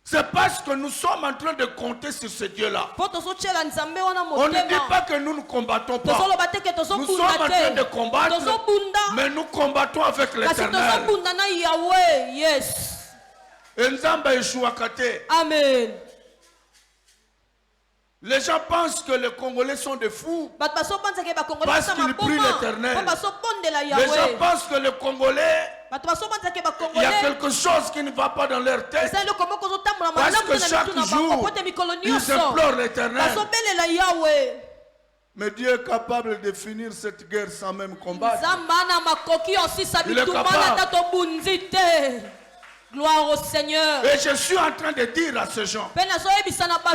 C'est parce que nous sommes en train de compter sur ce Dieu-là. On On ne dit pas que nous ne combattons pas. Nous sommes en train de combattre, mais nous combattons avec l'Éternel. Yes. Amen. Les gens pensent que les Congolais sont des fous parce qu'ils prient l'Éternel. Les gens pensent que les Congolais, il y a quelque chose qui ne va pas dans leur tête. Parce que chaque jour, ils implorent l'Éternel. Mais Dieu est capable de finir cette guerre sans même combattre. Il est capable. Gloire au Seigneur. Et je suis en train de dire à ces gens que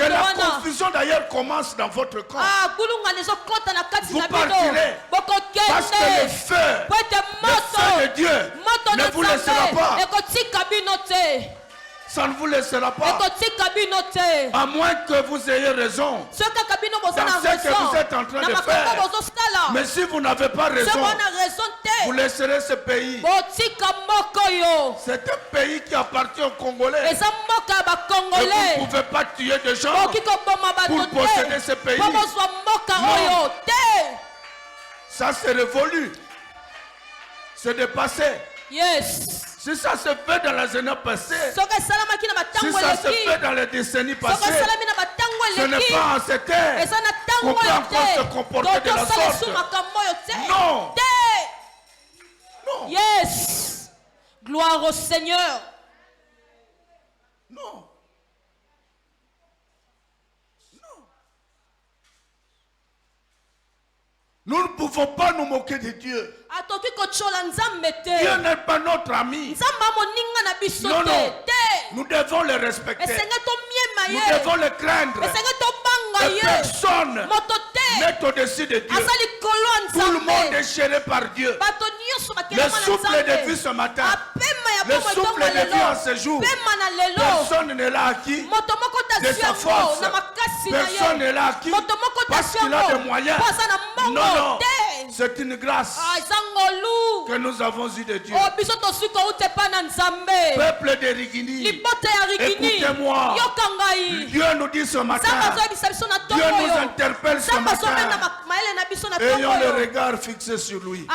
la confusion d'ailleurs commence dans votre camp. Vous partirez parce que le feu de Dieu ne vous laissera pas. Ça ne vous laissera pas. À moins que vous ayez raison dans ce que vous êtes en train de faire. Mais si vous n'avez pas raison, vous laisserez ce pays. C'est un pays qui appartient aux Congolais. Et vous ne pouvez pas tuer des gens pour posséder ce pays. Non. Ça c'est révolu. C'est dépassé. Yes. Si ça se fait dans la jeunesse passée, si ça se fait dans les décennies passées, ce n'est pas en cette terre qu'on peut encore se comporter de la sorte. Non. Non. Yes. Gloire au Seigneur. Non. Nous ne pouvons pas nous moquer de Dieu. Dieu n'est pas notre ami. Non, non. Nous devons le respecter. Nous devons le craindre. Et personne n'est au-dessus de Dieu. Tout le monde est géré par Dieu. Le souffle de vie ce matin, le souffle de vie en ce jour, personne ne l'a acquis de sa force. Personne ne l'a acquis parce qu'il a des moyens. Non, non. C'est une grâce que nous avons eue de Dieu. Peuple de Rigini, écoutez-moi. Dieu nous dit ce matin, Dieu nous interpelle ce matin. Ayons le regard fixé sur lui.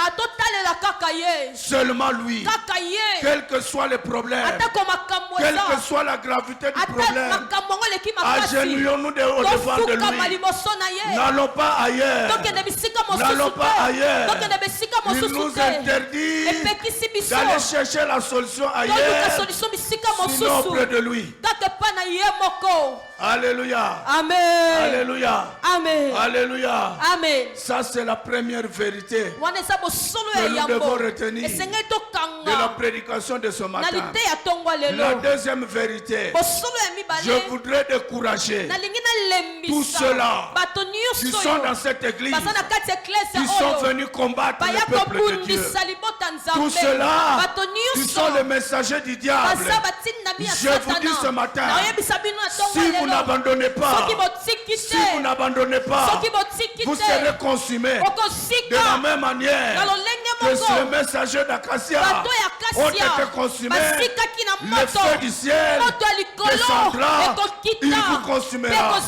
Seulement lui. Quels que soient les problèmes, quelle que soit la gravité du problème, agenouillons-nous au-devant de lui. N'allons pas ailleurs. N'allons pas ailleurs. Il nous interdit d'aller chercher la solution ailleurs, sinon auprès de lui. Alléluia. Amen. Alléluia. Amen. Alléluia. Amen. Ça c'est la première vérité que nous devons retenir de la prédication de ce matin. La deuxième vérité, je voudrais décourager tous ceux-là qui sont dans cette église, qui sont venus combattre le peuple de Dieu. Tous ceux-là qui sont les messagers du diable. Je vous dis ce matin, si vous n'abandonnez pas, vous serez consumés de la même manière que ces messagers d'Acacia ont été consumés. Le feu du ciel descendra, il vous consumera.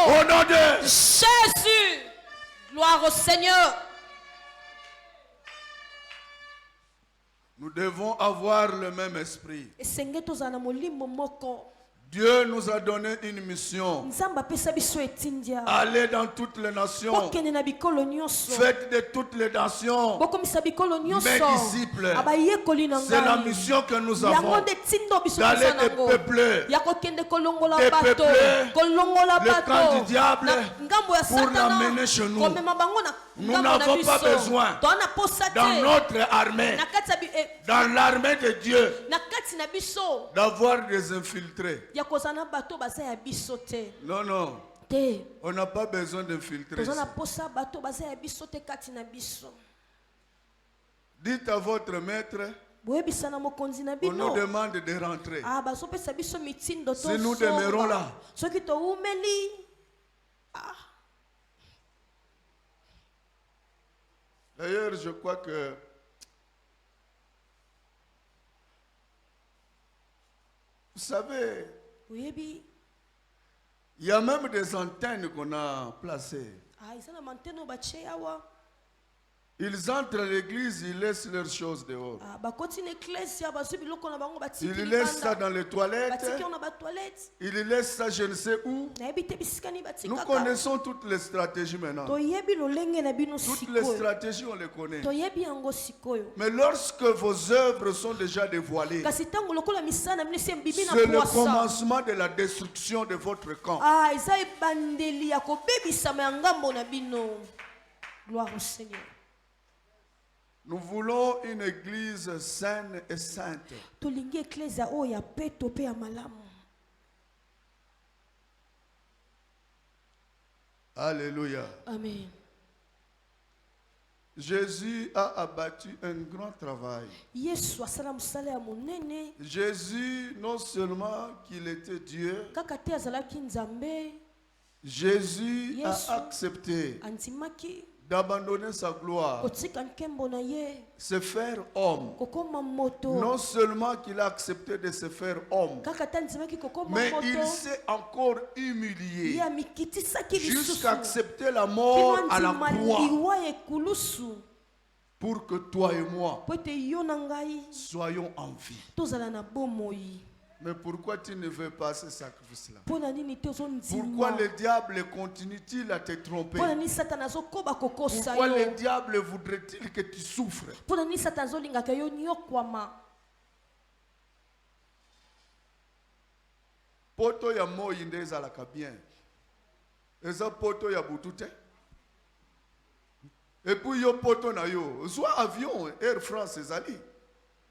Au nom de Jésus. Gloire au Seigneur. Nous devons avoir le même esprit Dieu nous a donné une mission. Nzamba pesa biso etindia. Allez dans toutes les nations. Bokende na bikolo nyonso. Faites de toutes les nations Bokomisa bikolo nyonso. mes disciples. Abayekoli na ngai. C'est la mission que nous avons. Yango de tindo biso D'aller pesa des nango. peuples. Ya kokende kolongola Des bato. peuples. Kolongola Le bato. camp du diable. Na ngambo ya Pour Satana. l'amener chez nous. Komema bango na Nous ngambo na n'avons pas biso. besoin. Toana posa te. Dans notre armée, Na kati ya dans l'armée de Dieu, na kati na biso. d'avoir des infiltrés. Ya kozana bato baza ya biso te. Non, non. Te. On n'a pas besoin d'infiltrer. Tozana posa bato baza ya biso te kati na biso. Dites à votre maître, Boyebisa na mokonzi na on bino. nous demande de rentrer. Ah, bazopesa biso mitindo Si nous demeurons là, soki toumeli. Ah. d'ailleurs, je crois que vous savez, Oyebi. il y a même des antennes qu'on a placées. Ah, ils sont na manteno bache awa. Ils entrent à l'église, ils laissent leurs choses dehors. Ah, bakoti na ecclesia bazu biloko na bango batiki. Ils laissent ça dans les toilettes. Batiki on na toilette. Ils laissent ça je ne sais où. Na ebite bisikani batika. Nous connaissons toutes les stratégies maintenant. Toyebi lolenge na bino Toutes les sikoyo. stratégies, on les connaît. Toyebi yango sikoyo. Mais lorsque vos œuvres sont déjà dévoilées, Kasi tango lokola misana mine se mbibi na c'est le poisa. commencement de la destruction de votre camp. Ah, eza ebandeli ya kobebisama ya ngambo na bino. Gloire au Seigneur. Nous voulons une église saine et sainte. Tolingi ecclesia oyo ya peto pe ya malamu. Alléluia. Amen. Jésus a abattu un grand travail. Yesu asala mosala ya monene. Jésus, non seulement qu'il était Dieu, Kaka te azalaki nzambe. Jésus Yesu a accepté andimaki d'abandonner sa gloire, kotika nkembo na ye se faire homme. kokoma moto. Non seulement qu'il a accepté de se faire homme, Kaka te andimaki kokoma mais il moto. s'est encore humilié Ye amikitisaki lisusu. jusqu'à accepter la mort Kino à la andima croix liwa ekulusu. pour que toi et moi Po ete yo na ngai soyons en vie. tozala na bomoi. Mais pourquoi tu ne veux pas ce sacrifice-là? Mpo na nini te Pourquoi ozondima? le diable continue-t-il à te tromper? Mpo na nini satana azokoba kokosa Pourquoi le yo? diable voudrait-il que tu souffres? Mpo na nini satana azolingaka yo nyokwama? Poto ya moi nde ezalaka bien. Eza poto ya butu te. Et puis yo poto na yo, soit avion Air France ezali.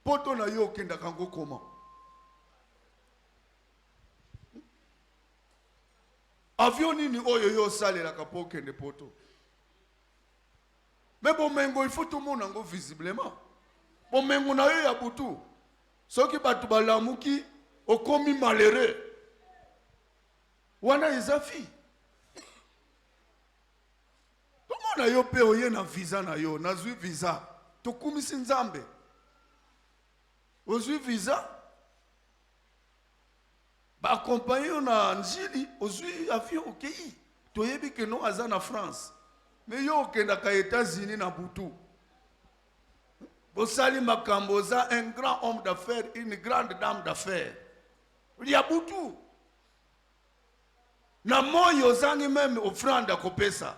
Poto na yo kendaka ngo comment? Avion nini oyo yo salelaka po kende poto? Mais bomengo il faut tout le monde ngo visiblement. Bomengo na yo ya butu. Soki batu balamuki okomi malheureux. Wana ezafi. Tomo na yo pe oye na visa na yo, nazwi visa. Tokumisi nzambe. Ozwi visa. Ba accompagner na njili, ozwi avion okei. Toyebi ke no aza na France. Mais yo okendaka États-Unis na butu. Bosali makambo za un grand homme d'affaires, une grande dame d'affaires. Il y a butu. Na moyo zangi même offrande kopesa.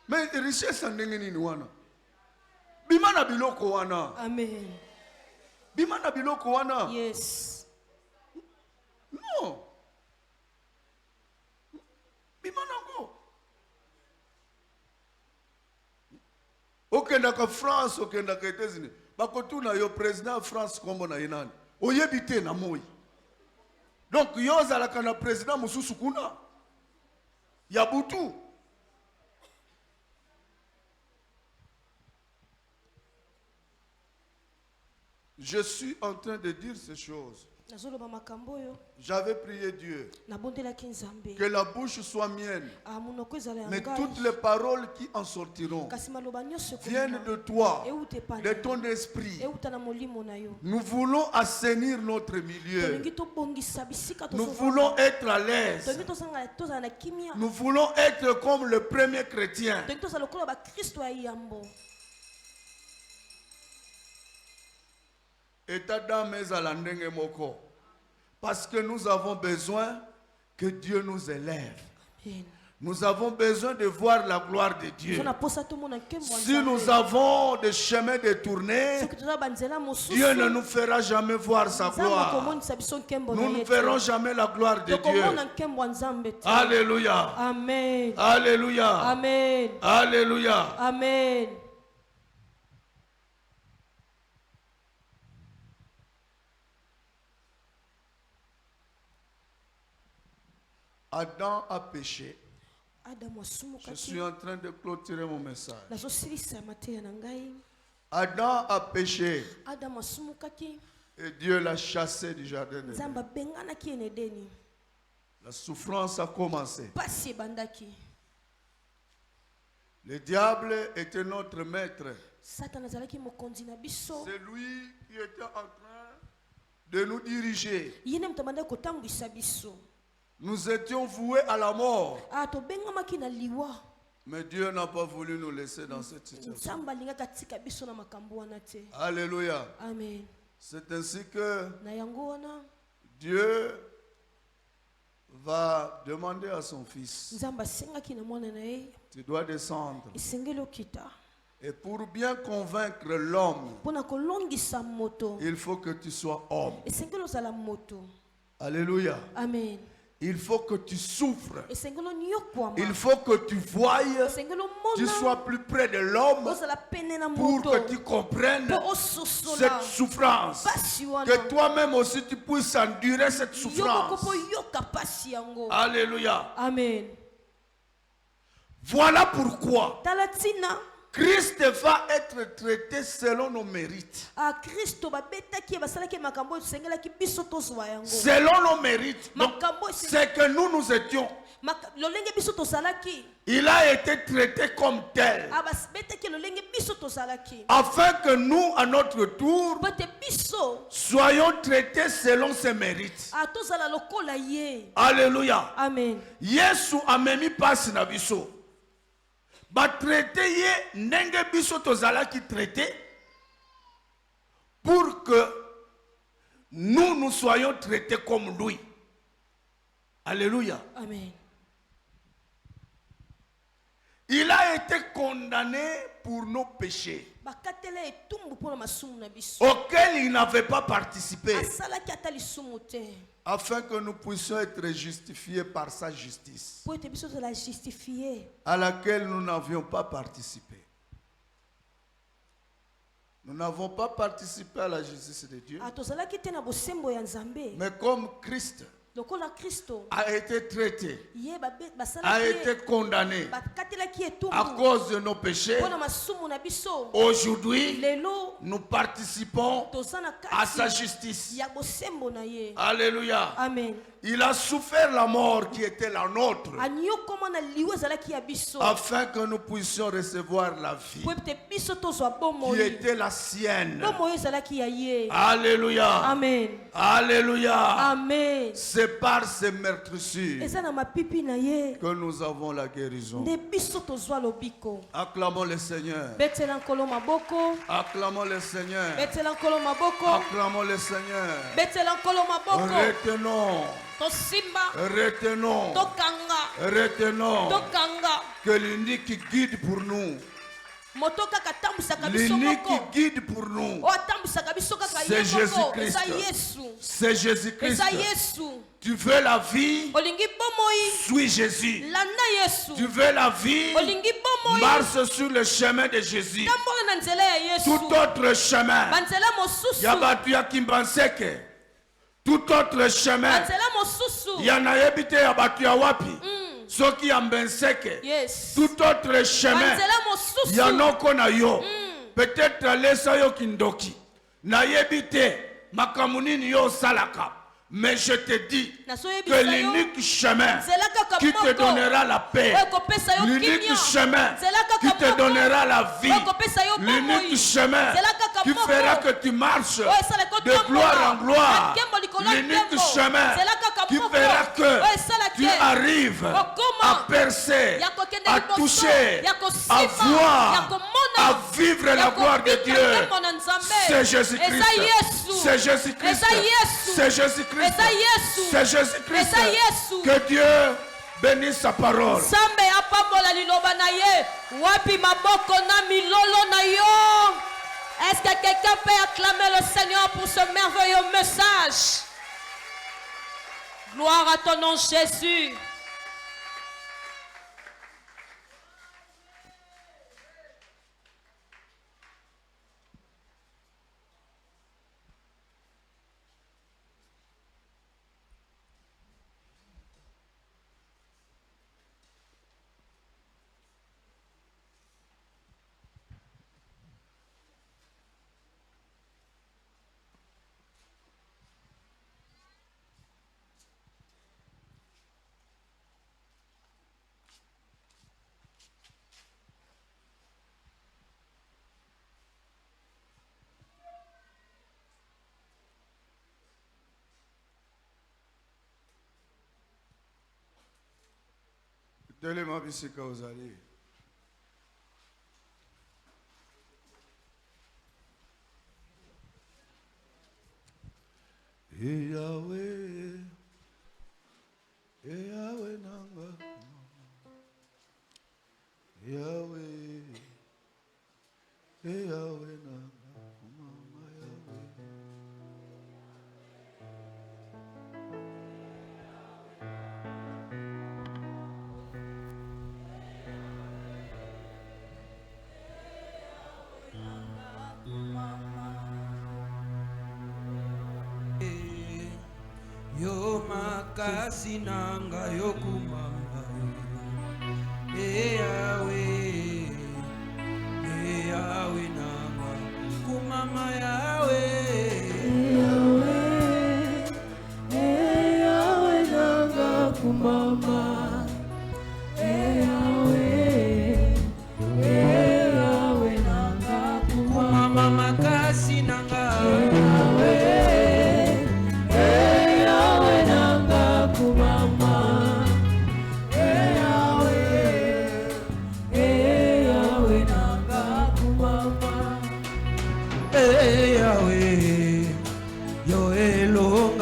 Mais richesse ndenge nini wana? Bima na biloko wana. Amen. Bima na biloko wana. Yes. Non. Bima nango. Okendaka France, okendaka États-Unis. Bakotuna yo président France kombo na yenani. Oyebite na moi. Donc yo zalaka na président mususu kuna. Ya butu. Je suis en train de dire ces choses. Nazoloba makambo yo. J'avais prié Dieu Nabondelaki nzambe. que la bouche soit mienne, Ah, monoko ezala ya mais ngai. toutes les paroles qui en sortiront Kasi maloba nyonso viennent ekoma. de toi, Euta epai de na ton yo. esprit. Euta na molimo na yo. Nous voulons assainir notre milieu. Tolingi tobongisa bisika Nous tozovanda. voulons être à l'aise. Tolingi tozala na kimia. Nous voulons être comme le premier chrétien. Tolingi tozala lokola bakristo ya yambo. État d'âme ezala ndenge moko. Parce que nous avons besoin que Dieu nous élève. Amen. Nous avons besoin de voir la gloire de Dieu. Tozana posa tomona nkembo ya Si Nzambe. nous avons des chemins détournés, Soki toza banzela mosusu, Dieu ne nous fera jamais voir sa Nzambe gloire. akomonisa biso nkembo na Nous ye ne te. verrons jamais la gloire de Dieu. Tokomona nkembo ya Nzambe te. Alléluia. Amen. Alléluia. Amen. Alléluia. Amen. Adam a péché. Adamu Je asumukaki. suis en train de clôturer mon message. Nazosilisa mateya na ngai. Adam a péché Adamu asumukaki. et Dieu l'a chassé du jardin de Nzambe Dieu. abenganaki ye na Edeni. La souffrance a commencé. Pasi ebandaki. Le diable était notre maître. Satan azalaki mokonzi na biso. C'est lui qui était en train de nous diriger. Ye nde moto abandaki kotambwisa biso. Nous étions voués à la mort. Tobengamaki na liwa. Mais Dieu n'a pas voulu nous laisser dans cette situation. Nzambe alingaki atika biso na makambo wana te. Alléluia. Amen. C'est ainsi que Na yango wana Dieu va demander à son fils, Nzambe asengaki na mwana na ye tu dois descendre. esengeli okita Et pour bien convaincre l'homme, mpona kolongisa moto il faut que tu sois homme. esengeli ozala moto. Alléluia. Amen. Il faut que tu souffres. Esengeli onyokwama. Il faut que tu voyes, Esengeli tu omona sois plus près de l'homme ozala pene na pour moto que tu comprennes mpo ososola cette souffrance. pasi wana. Que toi-même aussi tu puisses endurer cette Yoko souffrance. mpo yoka pasi yango. Alléluia. Amen. Voilà pourquoi Tala tina Christ va être traité selon nos mérites. Kristo babetaki ye basalaki makambo oyo tosengelaki biso tozwa yango. Selon nos mérites. Donc, Makambo c'est que nous étions. lolenge biso tozalaki. Il a été traité comme tel. Betaki lolenge biso tozalaki. Afin que nous, à notre tour, Bote biso soyons traités selon ses mérites. tozala lokola ye. Alléluia. Amen. Yesu amemi pasi na biso. Ba traité ye ndenge biso tozalaki traité pour que nous soyons traités comme lui. Alléluia. Amen. Il a été condamné pour nos péchés Bakatela etumbu mpona masumu na biso. auxquels il n'avait pas participé, Asalaki ata lisumu te. afin que nous puissions être justifiés par sa justice, Po ete biso tozala justifie. à laquelle nous n'avions pas participé. Nous n'avons pas participé à la justice de Dieu, Tozalaki te na bosembo ya Nzambe. mais comme Christ Lokola Kristo a été traité, ye a basalaki été condamné bakatelaki à etumbu cause de nos péchés, mpona masumu na biso. aujourd'hui, Lelo nous participons toza na à sa kati justice. ya bosembo na ye. Alléluia. Amen. Il a souffert la mort qui était la nôtre, Anyokoma na liwa ezalaki ya biso. afin que nous puissions recevoir la vie Po ete biso tozwa qui bomoi. était la sienne. Bomoi ezalaki ya ye. Alléluia. Amen. Alléluia. Amen. C'est par ces meurtrissures Eza na mapipi na ye. que nous avons la guérison. Nde biso tozwa lobiko. Acclamons le Seigneur. Betela nkolo maboko. Acclamons le Seigneur. Betela nkolo maboko. Acclamons le Seigneur. Betela nkolo maboko. Retenons, Tosimba. retenons, Tokanga. retenons Tokanga. que l'unique guide pour nous, Moto kaka tambusaka biso l'unique moko. guide pour nous, O tambusaka biso kaka c'est ye moko. Jésus-Christ. Eza Yesu. c'est Jésus-Christ. Eza Yesu. Tu veux la vie, Olingi bomoi. suis Jésus. Landa Yesu. Tu veux la vie, Olingi bomoi. marche sur le chemin de Jésus. Tambola na nzela ya Yesu. Tout autre chemin, Banzela mosusu. Yabatu ya Kimbanseke. Tout autre chemin, Banzela mosusu. Yanayebite Yabatu ya Wapi. Soki ya Mbenseke. Yes. Tout autre chemin, Banzela mosusu. Yanoko na yo. Peut-être lesa yo kindoki. Nayebite makamunini yo salaka. Mais je te dis que l'unique chemin qui te donnera la paix, l'unique chemin qui te donnera la vie, l'unique chemin qui fera que tu marches de gloire en gloire, l'unique chemin qui fera que tu arrives à percer, à toucher, à voir, à vivre la gloire de Dieu. C'est Jésus-Christ. C'est Jésus-Christ. C'est Jésus-Christ. C'est Jésus-Christ. Que Dieu bénisse sa parole. Est-ce que quelqu'un peut acclamer le Seigneur pour ce merveilleux message? Gloire à ton nom, Jésus. Telema bisika ozali. Yahweh, Yahweh nanga, Yahweh, Yahweh nanga, mama Yahweh. Yo makasi nanga yo kumama Yahweh Yahweh nanga kumama Yahweh Yahweh nanga kumama Yahweh nanga kumama makasi nanga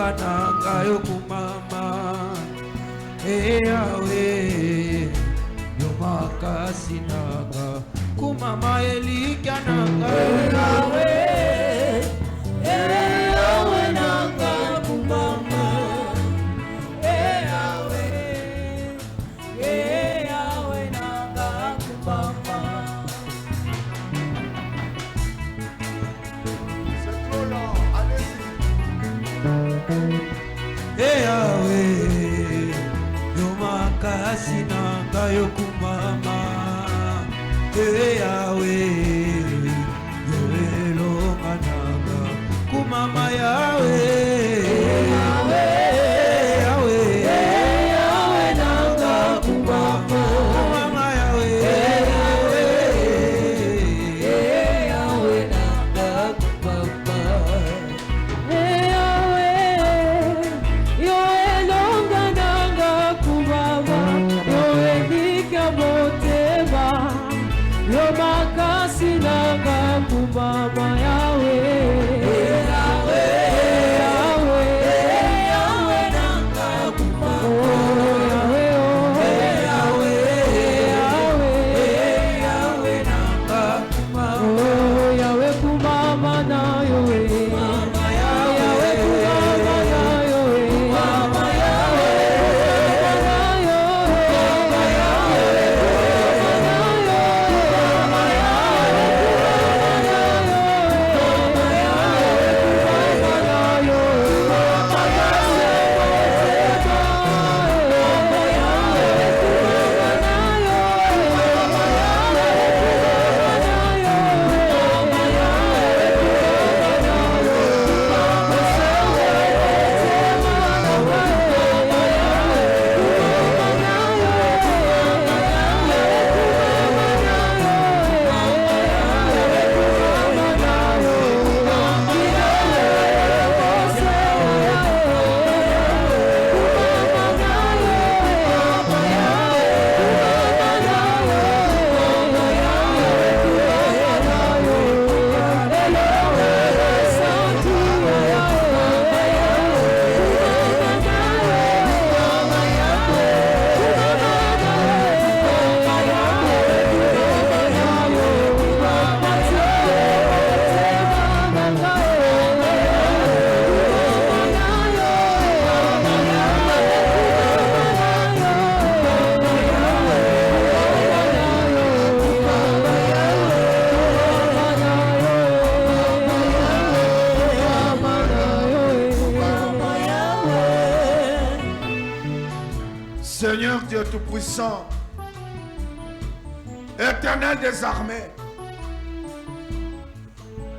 nanga yo kumama Yahweh yo makasi nanga kumama elika nanga Yahweh Yahweh nanga kumama Yahweh Yahweh nanga kumama. C'est trop long, allez-y. Yahweh yo makasi nanga yo kumama Yahweh yo elonga nanga kumama Yahweh Yahweh nanga kumama Yahweh nanga kumama Kumama Yahweh Yahweh nanga kumama Yahweh nanga kumama Yahweh kumama na Yahweh Yahweh kumama na Yahweh kumama Yahweh Tout-Puissant, Éternel des armées,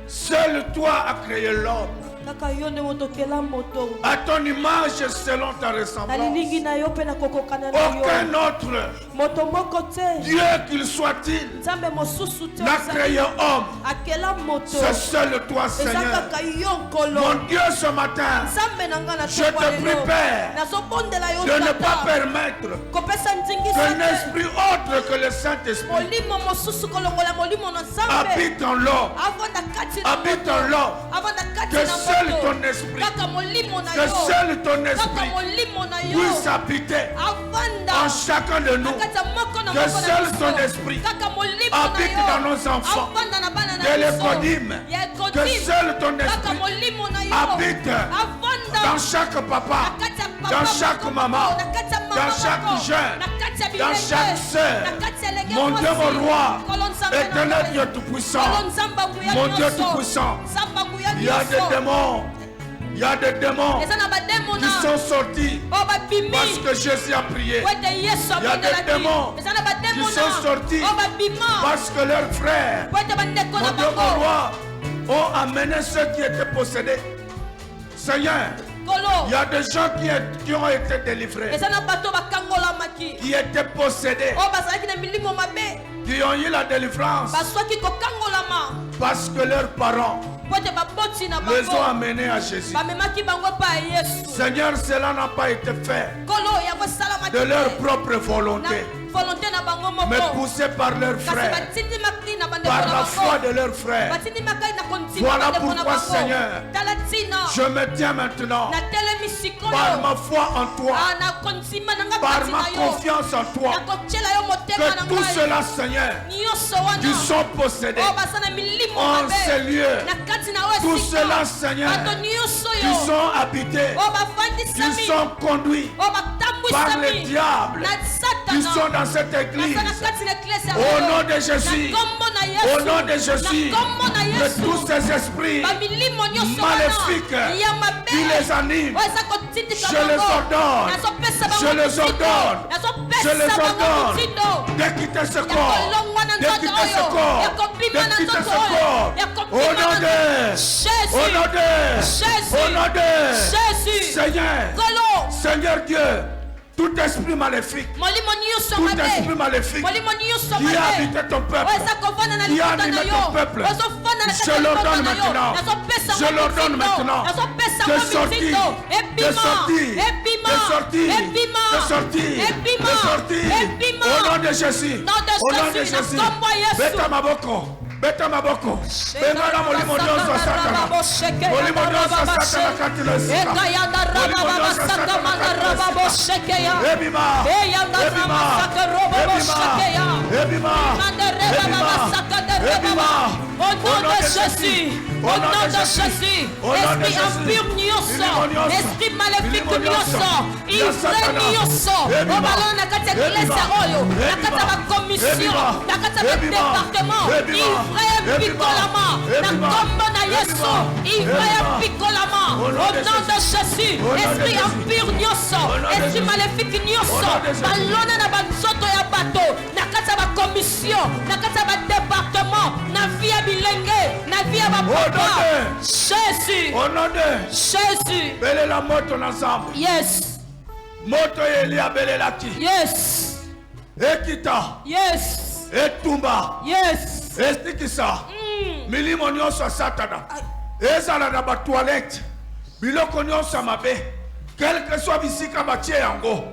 seul toi as créé l'homme kaka yo nde motokela moto à ton image selon ta ressemblance. alilingi na yo mpe na kokokana na yo Aucun autre moto moko te Dieu qu'il soit-il nzambe mosusu te n'a créé homme. akela moto C'est seul toi, eza Seigneur. kaka yo nkolo Mon Dieu, ce matin, nzambe na nga na je te prie, Père, nazobondela yo de ne pas tata permettre kopesa qu'un ndingisa te esprit autre que le Saint-Esprit molimo mosusu kolongola molimo na nzambe habite en l'homme. avanda kati na Habite moto en l'homme. avanda kati Que na seul moto ton esprit, kaka molimo na que yo seul ton kaka esprit molimo na yo puisse habiter avanda en chacun de nous. na kati ya moko na Que moko na seul biso. ton esprit kaka molimo habite na yo dans nos enfants. avanda na bana na De biso. l'écodyme. ya Que ekodyme. seul ton kaka esprit molimo na yo habite avanda dans chaque papa, na kati ya papa dans moko chaque moko, maman, na kati ya mama dans chaque moko, jeune, na kati ya dans bilenge, chaque sœur. na kati ya elenge Mon Dieu, mwasi. mon roi, Kolo nzambe na éternel ngai. Dieu tout-puissant, Kolo nzambe nguya mon Dieu nyonso. tout-puissant, Nzambe nguya il y a des nyonso. démons, il y a des démons eza na bademo qui na sont sortis oyo babimi parce que Jésus a prié. po ete yesu Il y a des abondelaki démons eza na bademo qui sont sortis oyo babima Parce que leurs frères, po ete bandeko na mon Dieu, mon bango roi, ont amené ceux qui étaient possédés. Seigneur, kolo il y a des gens qui ont été délivrés, eza na bato bakangolamaki qui étaient possédés, oyo bazalaki na milimo mabe qui ont eu la délivrance bazwaki kokangolama parce que leurs parents po ete baboti na les ont bango amenés à Jésus. bamemaki bango pa ya yesu Seigneur, cela n'a pas été fait kolo yango esalamaki de leur te. propre na volonté, volonté na bango mais moko poussés par leurs kasi frères, batindimaki na bandeko par na la foi bango de leurs frères. batindimaki na kondima Voilà bandeko na pourquoi, bango Seigneur, tala ntina Je me tiens maintenant natelemi par sikoyo ma foi en toi, na kondima na nga par kati ma na yo confiance en toi, na kotiela yo motema na que tout ngai cela, Seigneur, nyonso qui wana sont possédés oyo baza na milimo en ces mabe lieux, na kati na oyo tout esika cela, Seigneur, bato nyonso qui yo sont habités, oyo qui bafandisami sont conduits oyo par le batambwisami diable, na qui sont satana dans cette église. baza na kati na eklese Au nom de Jésus, na kombo na au yesu nom de Jésus, na kombo na que yesu tous ces esprits bamilimo nyonso maléfiques wana ya mabe qui les animent, oyo eza kotindika je les bango ordonne, nazopesa je bango les mitindo ordonne, je nazopesa les bango ordonne mitindo de quitter ce ya corps, kolongwa na de nzoto quitter ce oyo corps, ya kobima de na quitter nzoto ce oyo corps, ya au kobima nom na de, Jésus au nom de, Jésus au nom de, Jésus Seigneur, kolo Seigneur Dieu, tout esprit maléfique, molimo nyonso tout mabe esprit maléfique molimo nyonso qui a mabe habité ton peuple, oyo eza kovanda na qui a libota na animé yo ton peuple, ozofanda na kati je ya libota l'ordonne na yo maintenant, nazopesa je l'ordonne maintenant, nazopesa de ngo sortir, mitindo de ebima sortir, ebima de sortir, ebima de sortir, ebima de sortir, ebima au nom de Jésus, Nom de au nom de Jésus, na Jésus, kombo ya Yesu. beta maboko, beta maboko, bengana molimo nyonso ya Satana, molimo nyonso ya Satana kati na esika, molimo nyonso ya Satana kati na esika, ebima, ebima, ebima, ebima, ebima, ebima, Au nom de Jésus, au nom de Jésus, esprit impur nyonso, esprit maléfique nyonso, ivre nyonso, obalona na kati ya eklese oyo, na kati ya bakomission, na kati ya badepartement, ivre epikolama, na kombo na Yesu, ivre epikolama, au nom de Jésus, esprit impur nyonso, esprit maléfique nyonso, balona na banzoto ya bato, na kati ya bakomission, na kati ya badepartement, na vie ya bilenge, na vie ya bapapa. Jésus, au nom de Jésus, belela moto na nzambe, yes, moto ya Elia abelelaki, yes, ekita, yes, etumba, yes. estikisa milimo nyonso ya Satana, ezala na batoilette, biloko nyonso ya mabe, quelque soit bisika batie yango,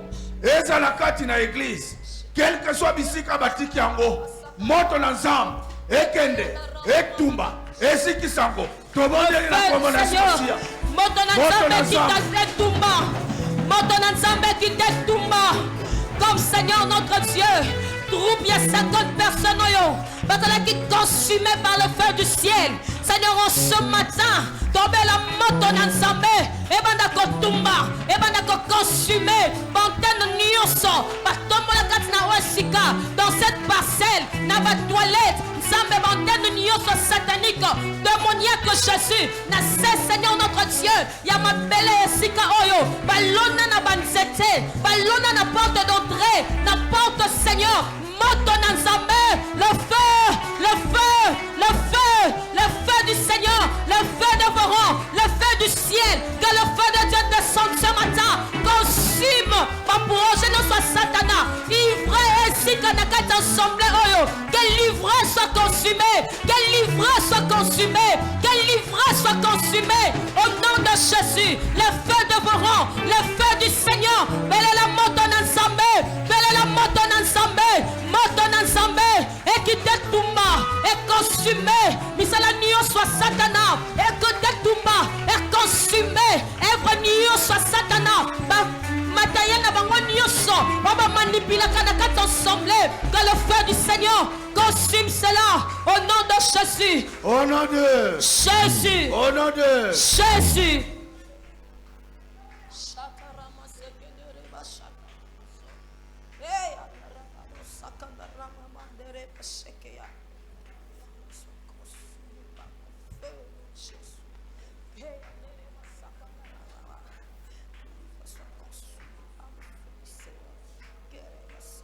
ezala kati na église, quelque soit bisika batiki yango, moto na nzambe ekende etumba esikisa yango, tobondeli na kombo na Yesu. Moto na nzambe kitatumba, moto na nzambe kitatumba, comme Seigneur notre Dieu, groupe il y a 50 personnes qui consumé par le feu du ciel. Seigneur, en ce matin, tomber la moto na nzambe, et banda kotumba, et banda ko consumé, bantene nyonso, batombo la kati na wasika, dans cette parcelle, na ba toilette, Nzambe bantene nyonso satanique démoniaque Jésus na se Seigneur notre Dieu ya mabele esika oyo balona na banzete balona na porte d'entrée na porte Seigneur moto na Nzambe le feu du Seigneur le feu de vos rangs le feu du ciel que le feu de Dieu descende ce matin consume ma projet non soit Satana ivraie ainsi que na kati assemblée oyo que l'ivresse soit consumée que l'ivresse soit consumée que l'ivresse soit consumée au nom de Jésus le feu de vos rangs le feu du Seigneur belle la moto n'ensemble belle la moto n'ensemble et qui détourne et consumé misala nio soit Satana et que détourne et consumé œuvre nio soit Satana mataya na bango nyonso baba manipula kana kati ensemble que le feu du Seigneur consume cela au nom de Jésus Au nom de Jésus Au nom de Jésus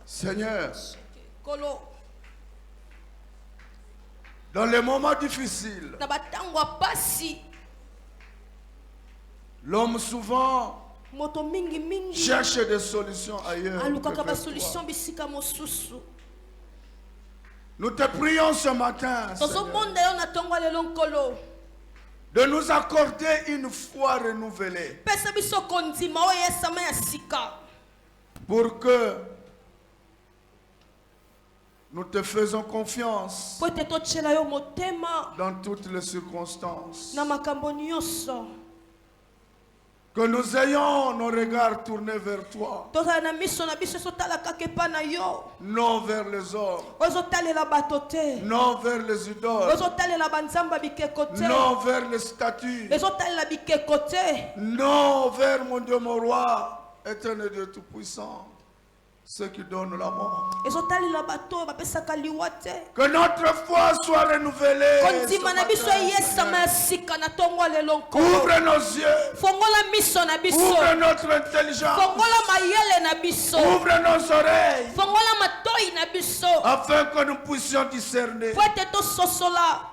Seigneur, dans les moments difficiles, l'homme souvent cherche des solutions ailleurs. Nous te prions ce matin, Seigneur, de nous accorder une foi renouvelée pour que nous te faisons confiance dans toutes les circonstances. Que nous ayons nos regards tournés vers toi, non vers les hommes, non vers les idoles, non vers les statues, non vers mon Dieu, mon roi, éternel Dieu tout-puissant, ceux qui donnent la mort. Que notre foi soit renouvelée. Ouvre nos yeux. Ouvre notre intelligence. Ouvre nos oreilles. Afin que nous puissions discerner.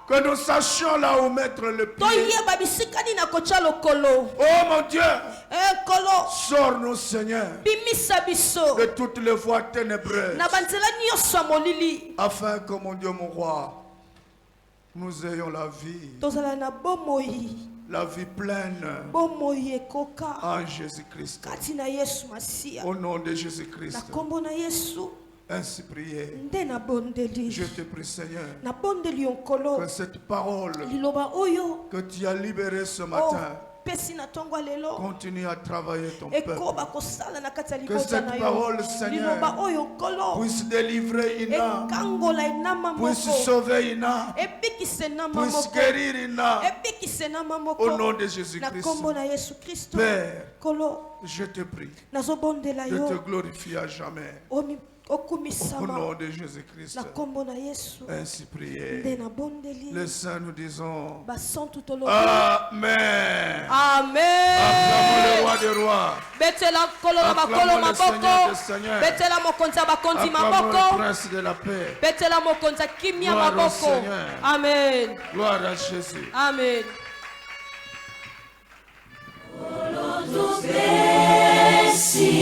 Que nous sachions là où mettre le pied. Oh mon Dieu. Sors-nous, Seigneur, de toutes les voies ténébreuses, afin que, mon Dieu, mon roi, nous ayons la vie pleine en Jésus-Christ. Au nom de Jésus-Christ. Ainsi prié. Je te prie, Seigneur, que cette parole que tu as libérée ce matin continue à travailler ton peuple. Que cette parole, Seigneur, puisse délivrer une âme, puisse sauver une âme, puisse guérir une âme. Au nom de Jésus-Christ. Père, je te prie de te glorifier à jamais. Au nom de Jésus-Christ. Ainsi prié. Les saints nous disons Amen. Amen. Acclamons le roi des rois. Acclamons le Seigneur des seigneurs. Acclamons le prince de la paix. Gloire au Seigneur. Amen. Gloire à Jésus. Amen. Si